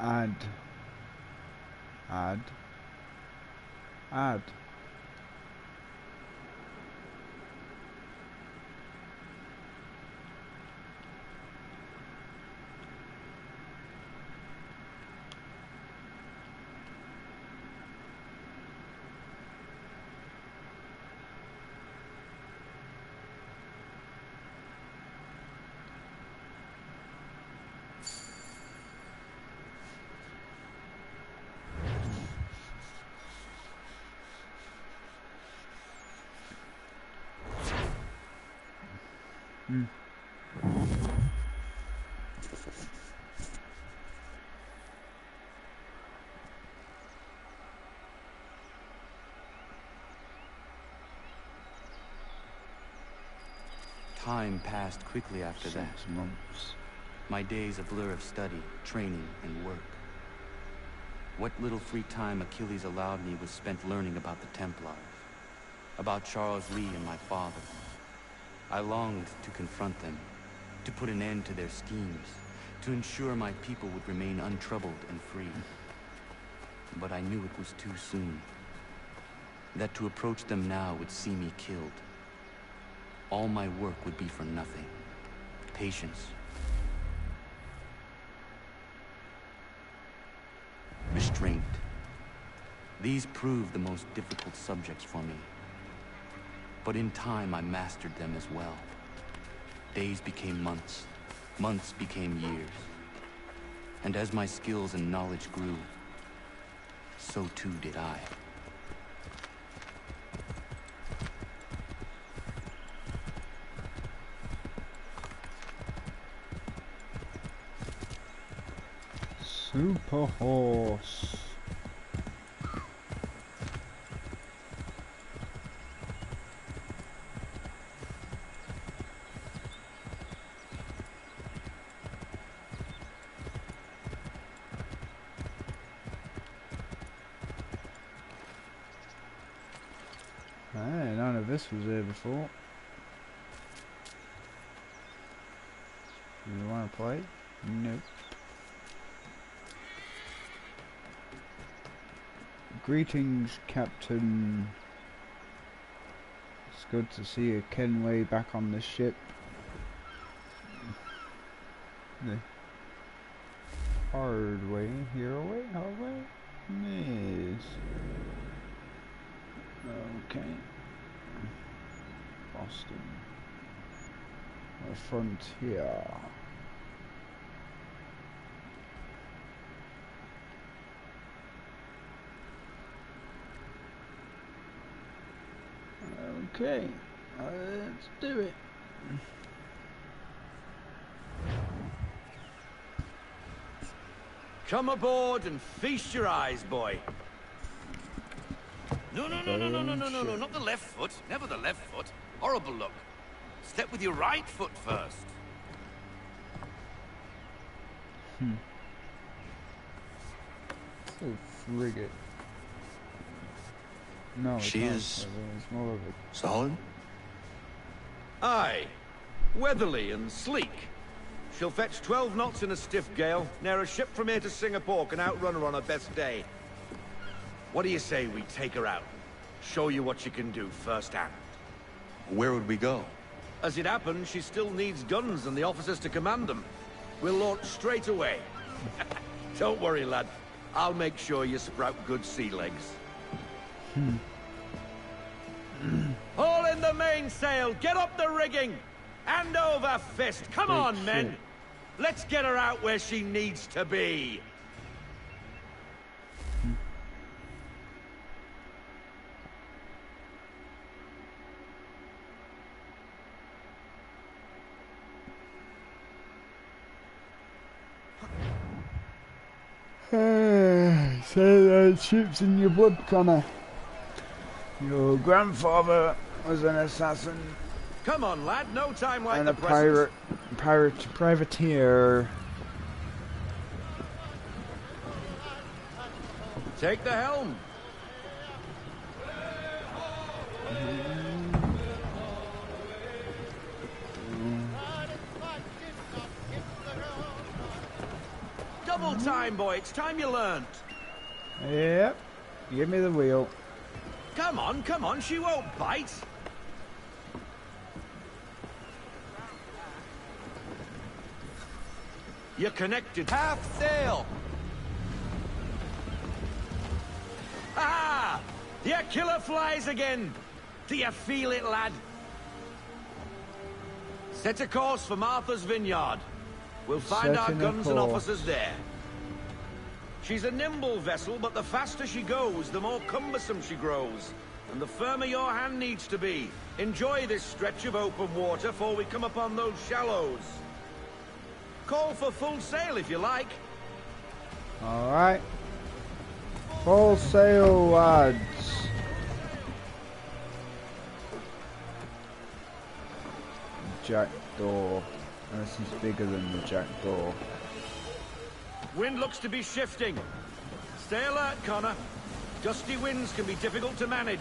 Add. Time passed quickly after that. 6 months. My days a blur of study, training, and work. What little free time Achilles allowed me was spent learning about the Templars, about Charles Lee and my father. I longed to confront them, to put an end to their schemes, to ensure my people would remain untroubled and free. But I knew it was too soon, that to approach them now would see me killed. All my work would be for nothing. Patience. Restraint. These proved the most difficult subjects for me. But in time, I mastered them as well. Days became months. Months became years. And as my skills and knowledge grew, so too did I. Super horse. Hey, none of this was here before. You want to play? Nope. Greetings, Captain. It's good to see you, Kenway, back on the ship. The hard way, here away, hard way? Yes. Okay. Boston. The frontier. Okay, let's do it. Come aboard and feast your eyes, boy. No, not the left foot. Never the left foot. Horrible look. Step with your right foot first. Oh, frigate. No, she it's is more of a solid. Aye, weatherly and sleek. She'll fetch 12 knots in a stiff gale. Ne'er a ship from here to Singapore can outrun her on her best day. What do you say we take her out? Show you what she can do firsthand. Where would we go? As it happens, she still needs guns and the officers to command them. We'll launch straight away. Don't worry, lad. I'll make sure you sprout good sea legs. Haul in the mainsail! Get up the rigging! Hand over fist! Come on, men! Let's get her out where she needs to be! Say that ship's in your blood, Connor. Your grandfather was an assassin. Come on, lad. No time like and the present. privateer. Take the helm. Double time, boy. It's time you learned. Yep. Give me the wheel. Come on. She won't bite. You're connected. Half sail! Ah! Your killer flies again. Do you feel it, lad? Set a course for Martha's Vineyard. We'll find our guns and officers there. She's a nimble vessel, but the faster she goes, the more cumbersome she grows. And the firmer your hand needs to be. Enjoy this stretch of open water before we come upon those shallows. Call for full sail if you like. Alright. Full sail, lads. Jackdaw. This is bigger than the jackdaw. Wind looks to be shifting. Stay alert, Connor. Gusty winds can be difficult to manage.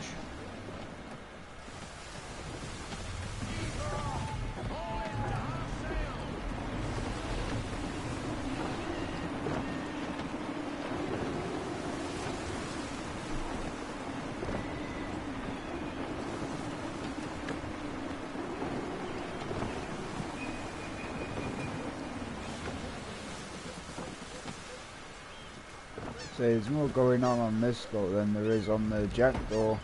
So there's more going on this boat than there is on the jackdaw.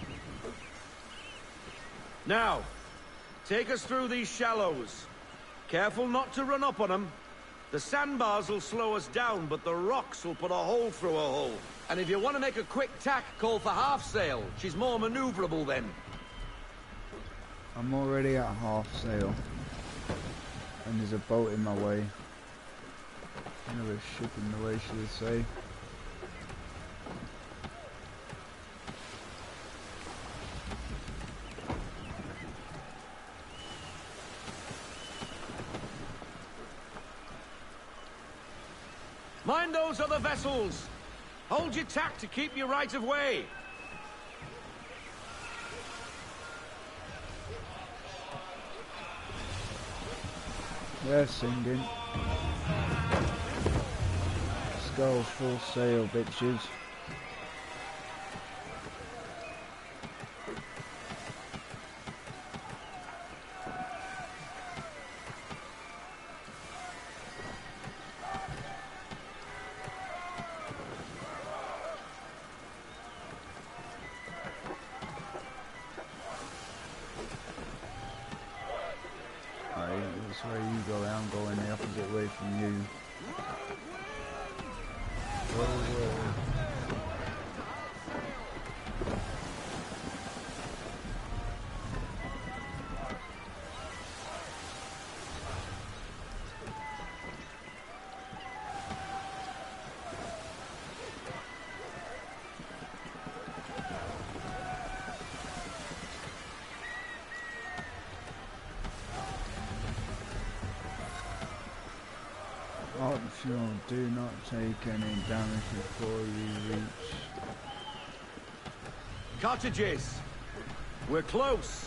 Now, take us through these shallows. Careful not to run up on them. The sandbars will slow us down, but the rocks will put a hole through a hull. And if you want to make a quick tack, call for half sail. She's more maneuverable then. I'm already at half sail. And there's a boat in my way. Another ship in the way, should I say. Mind those other vessels. Hold your tack to keep your right of way. They're singing. go, full sail, bitches. That's where you go. I'm going the opposite way from you. Whoa, whoa. Optional, do not take any damage before you reach. Cottages! We're close!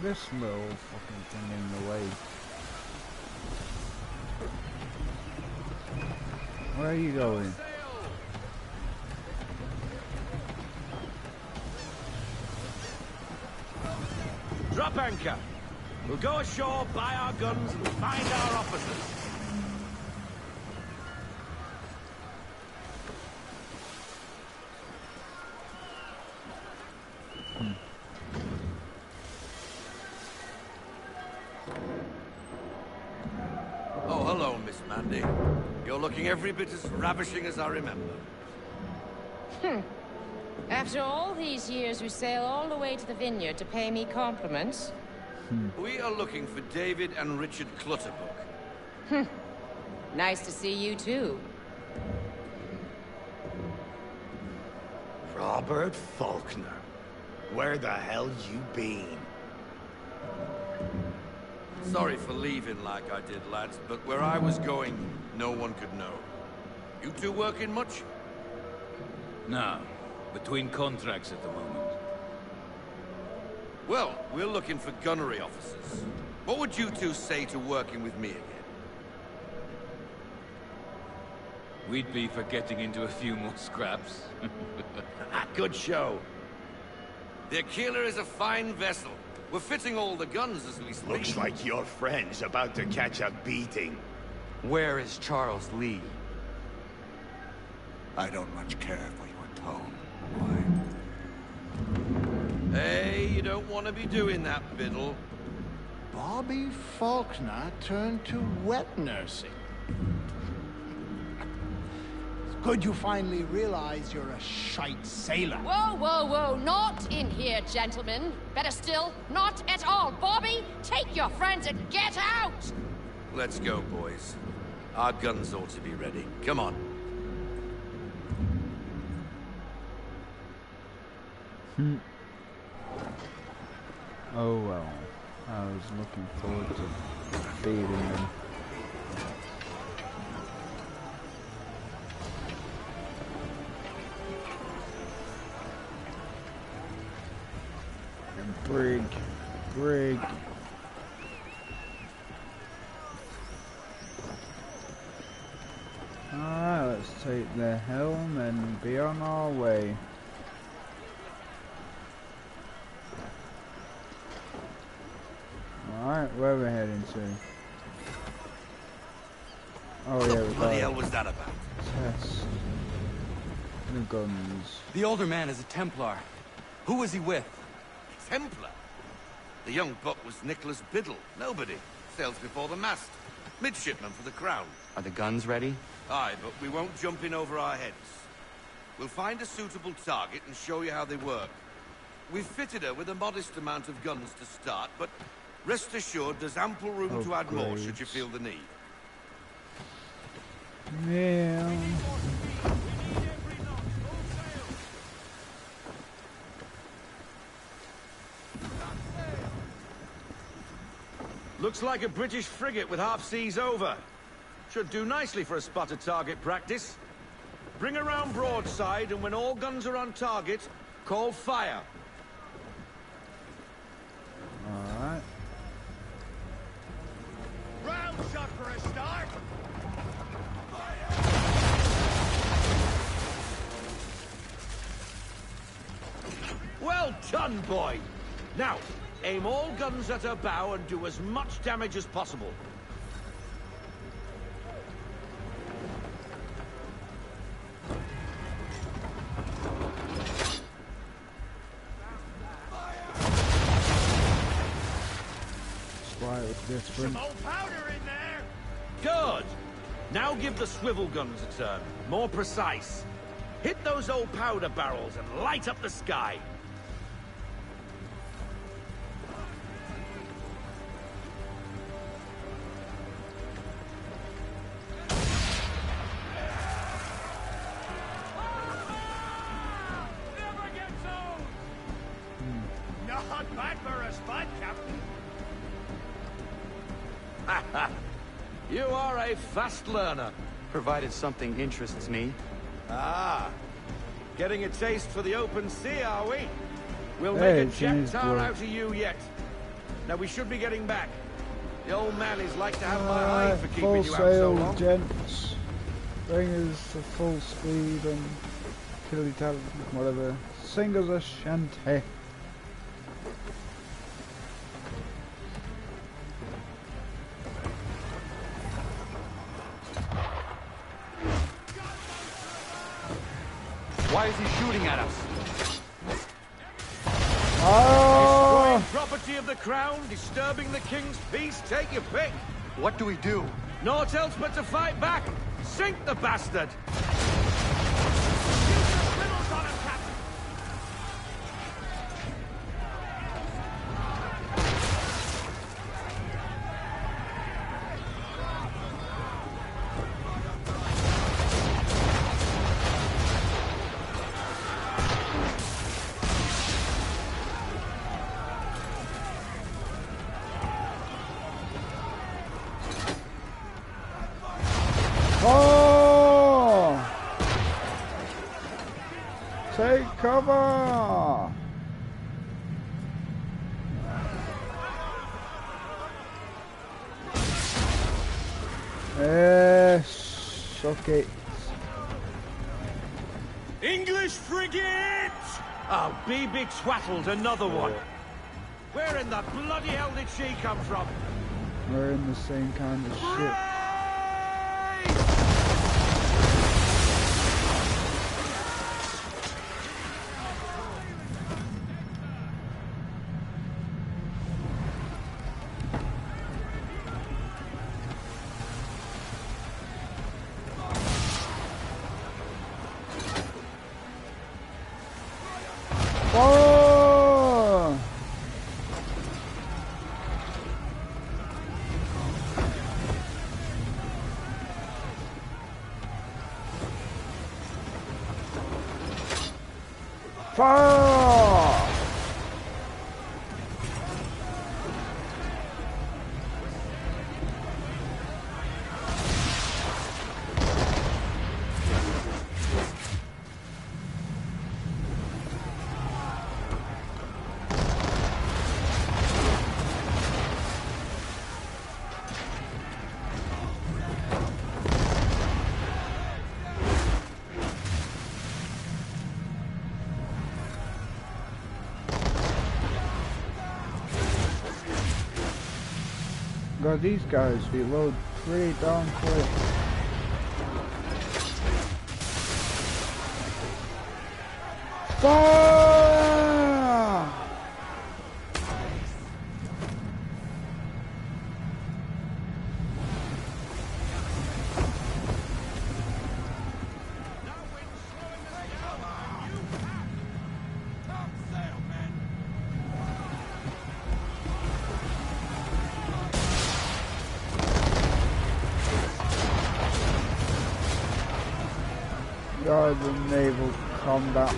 This little fucking thing in the way. Where are you going? Drop anchor. We'll go ashore, buy our guns, and find our officers. Oh, hello, Miss Mandy. You're looking every bit as ravishing as I remember. After all these years, you sail all the way to the vineyard to pay me compliments? We are looking for David and Richard Clutterbuck. Nice to see you, too. Robert Faulkner. Where the hell you been? Sorry for leaving like I did, lads, but where I was going, no one could know. You two working much? No. Between contracts at the moment. Well, we're looking for gunnery officers. What would you two say to working with me again? We'd be for getting into a few more scraps. Good show. The Aquila is a fine vessel. We're fitting all the guns as we speak. Looks like your friend's about to catch a beating. Where is Charles Lee? I don't much care for your tone. Hey, you don't want to be doing that, Biddle. Bobby Faulkner turned to wet nursing. It's good you finally realize you're a shite sailor. Whoa, whoa, whoa, not in here, gentlemen. Better still, not at all. Bobby, take your friends and get out! Let's go, boys. Our guns ought to be ready. Come on. Oh well, I was looking forward to feeding them. And brig. Alright, let's take the helm and be on our way. Alright, where are we heading to? Oh yeah, What the hell was that about? Test the guns. The older man is a Templar. Who was he with? Templar? The young buck was Nicholas Biddle. Nobody. Sails before the mast. Midshipman for the Crown. Are the guns ready? Aye, but we won't jump in over our heads. We'll find a suitable target and show you how they work. We've fitted her with a modest amount of guns to start, but rest assured there's ample room to add more should you feel the need. Yeah. Looks like a British frigate with half seas over. Should do nicely for a spotted target practice. bring around broadside, and when all guns are on target, call fire. Alright. Round shot for a start. Well done, boy. Now, aim all guns at her bow and do as much damage as possible. Slightly different. Some old powder in there. Good. Now give the swivel guns a turn. More precise. Hit those old powder barrels and light up the sky. Not bad for a spud, Captain. You are a fast learner. Provided something interests me. Ah, getting a taste for the open sea, are we? We'll Hey, make a Jack geez, Tar boy. out of you yet. Now we should be getting back. The old man is like to have my eye Alright, for full keeping you out so sail, long. gents. Bring us to full speed and kill each other, whatever. Sing us a shanty. Why is he shooting at us? Oh! Destroying property of the crown, disturbing the king's peace, take your pick. What do we do? Naught else but to fight back. Sink the bastard. Oh! Take cover! Suck it. English frigate! Oh, be twaddled, another one. Where in the bloody hell did she come from? We're in the same kind of shit. Oh! Fire! God, these guys reload pretty darn quick. Fire! God, the naval combat.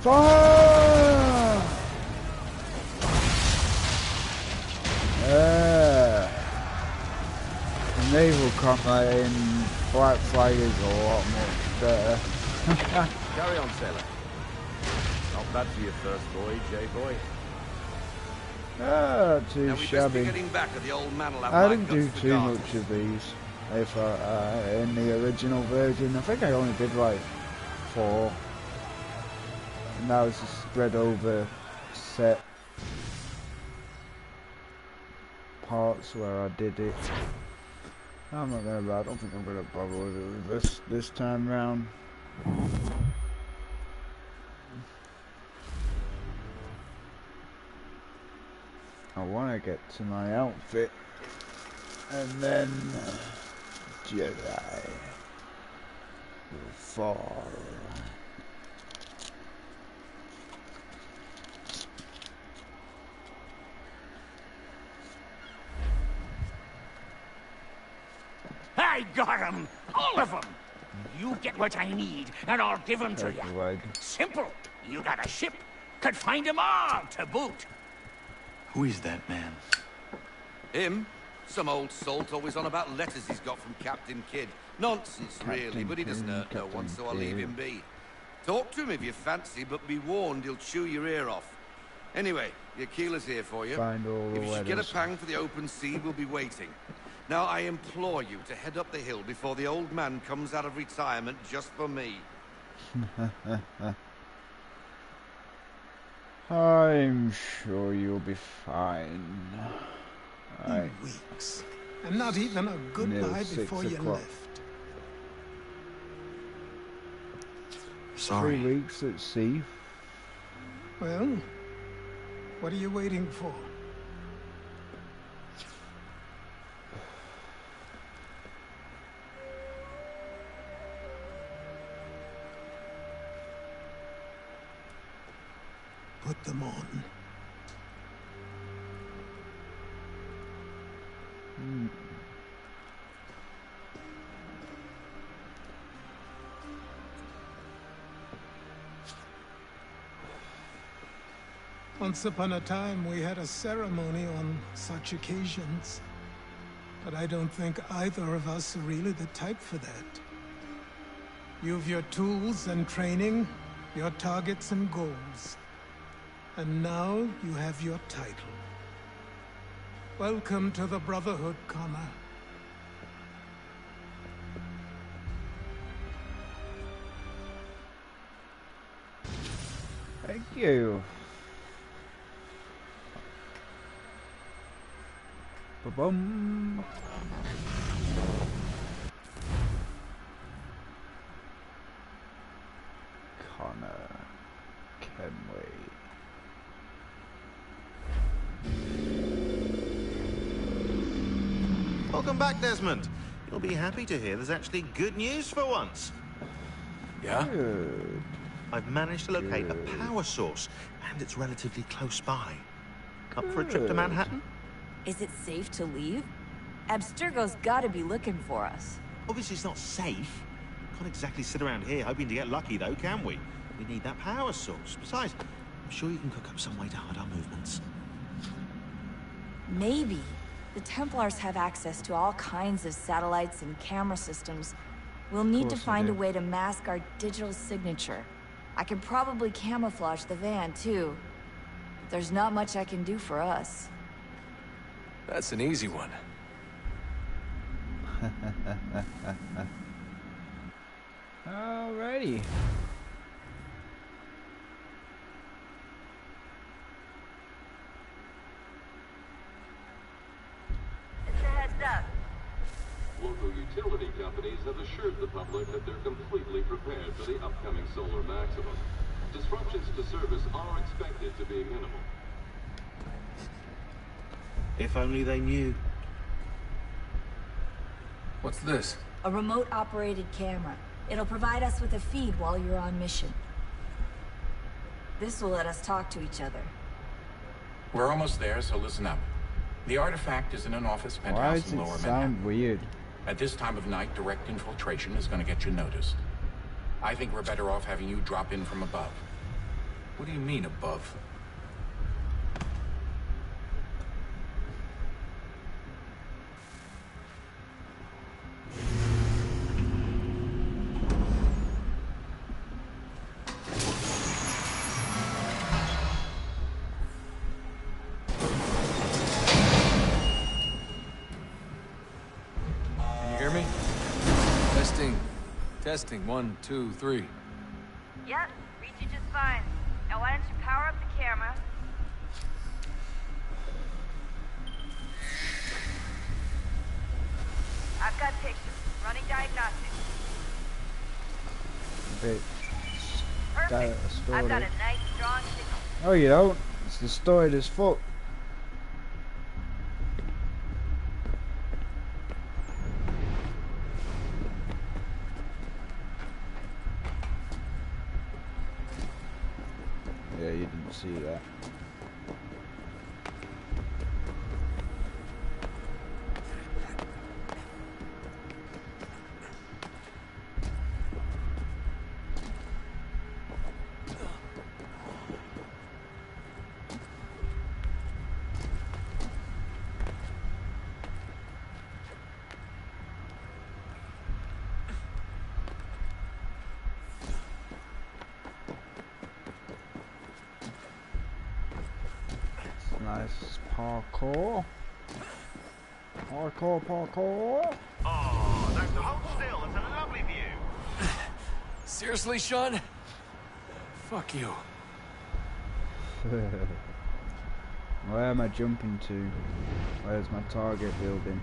Fire! The naval combat in Black Flag is a lot much better. Carry on, sailor. Not bad for your first voyage, eh, boy? Ah, too now we shabby. best be getting back, or the old man will have I my didn't guts do for too garters. much of these. If in the original version, I think I only did like 4. And now it's just spread over set parts where I did it. I'm not gonna bother. I don't think I'm gonna bother with it this time round. I want to get to my outfit and then Jedi will fall. I got 'em! All of 'em! You get what I need, and I'll give 'em to you. Simple. You got a ship. Could find 'em all to boot. Who is that man? Him? Some old salt always on about letters he's got from Captain Kidd. Nonsense, really, but he doesn't hurt no one, so I'll leave him be. Talk to him if you fancy, but be warned, he'll chew your ear off. Anyway, your keeler's here for you. Find all the If you should get a letters. pang for the open sea, we'll be waiting. Now, I implore you to head up the hill before the old man comes out of retirement just for me. I'm sure you'll be fine. Right. Weeks. And not even a goodbye before you left. Sorry. 3 weeks at sea. Well, what are you waiting for? Put them on. Once upon a time, we had a ceremony on such occasions. But I don't think either of us are really the type for that. You've your tools and training, your targets and goals. And now you have your title. Welcome to the Brotherhood, Connor. Thank you. Ba-bum. Connor Kenway. Welcome back, Desmond. You'll be happy to hear there's actually good news for once. Yeah? Good. I've managed to locate a power source, and it's relatively close by. Up for a trip to Manhattan? Is it safe to leave? Abstergo's gotta be looking for us. Obviously it's not safe. Can't exactly sit around here hoping to get lucky, though, can we? We need that power source. Besides, I'm sure you can cook up some way to hide our movements. Maybe. The Templars have access to all kinds of satellites and camera systems. We'll need to find a way to mask our digital signature. I can probably camouflage the van, too. But there's not much I can do for us. That's an easy one. Alrighty. It's a heads up. Local utility companies have assured the public that they're completely prepared for the upcoming solar maximum. Disruptions to service are expected to be minimal. If only they knew. What's this? A remote-operated camera. It'll provide us with a feed while you're on mission. This will let us talk to each other. We're almost there, so listen up. The artifact is in an office Why penthouse does in it Lower sound Manhattan. weird? At this time of night, direct infiltration is going to get you noticed. I think we're better off having you drop in from above. What do you mean, above? Can you hear me? Testing. Testing. 1, 2, 3. Yep, read you just fine. Now why don't you power up the camera? I've got pictures. Running diagnostics. Bit Perfect. I've got a nice strong signal. Oh, you don't. It's distorted as fuck. Yeah, you didn't see that. Nice parkour. Parkour. Oh, don't hold still. It's a lovely view. Seriously, Sean? Fuck you. Where am I jumping to? Where's my target building?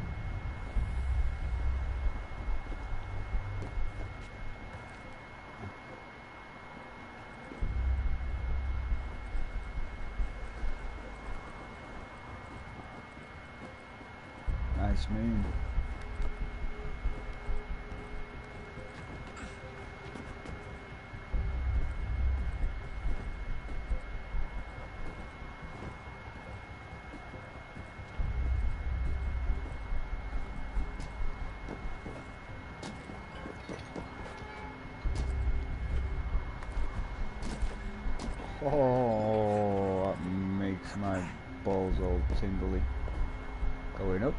Nice moon. Oh, that makes my balls all tingly. Going up.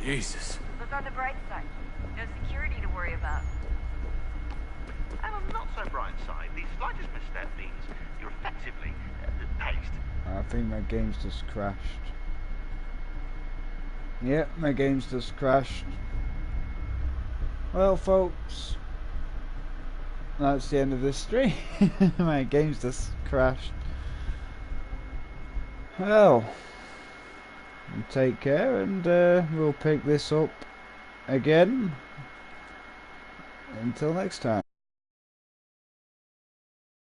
Jesus. Look on the bright side. No security to worry about. And on the not so bright side, the slightest misstep means you're effectively paced. I think my game's just crashed. Yep, my game's just crashed. Well, folks, that's the end of this stream. My game's just crashed. Well, take care, and we'll pick this up again. Until next time.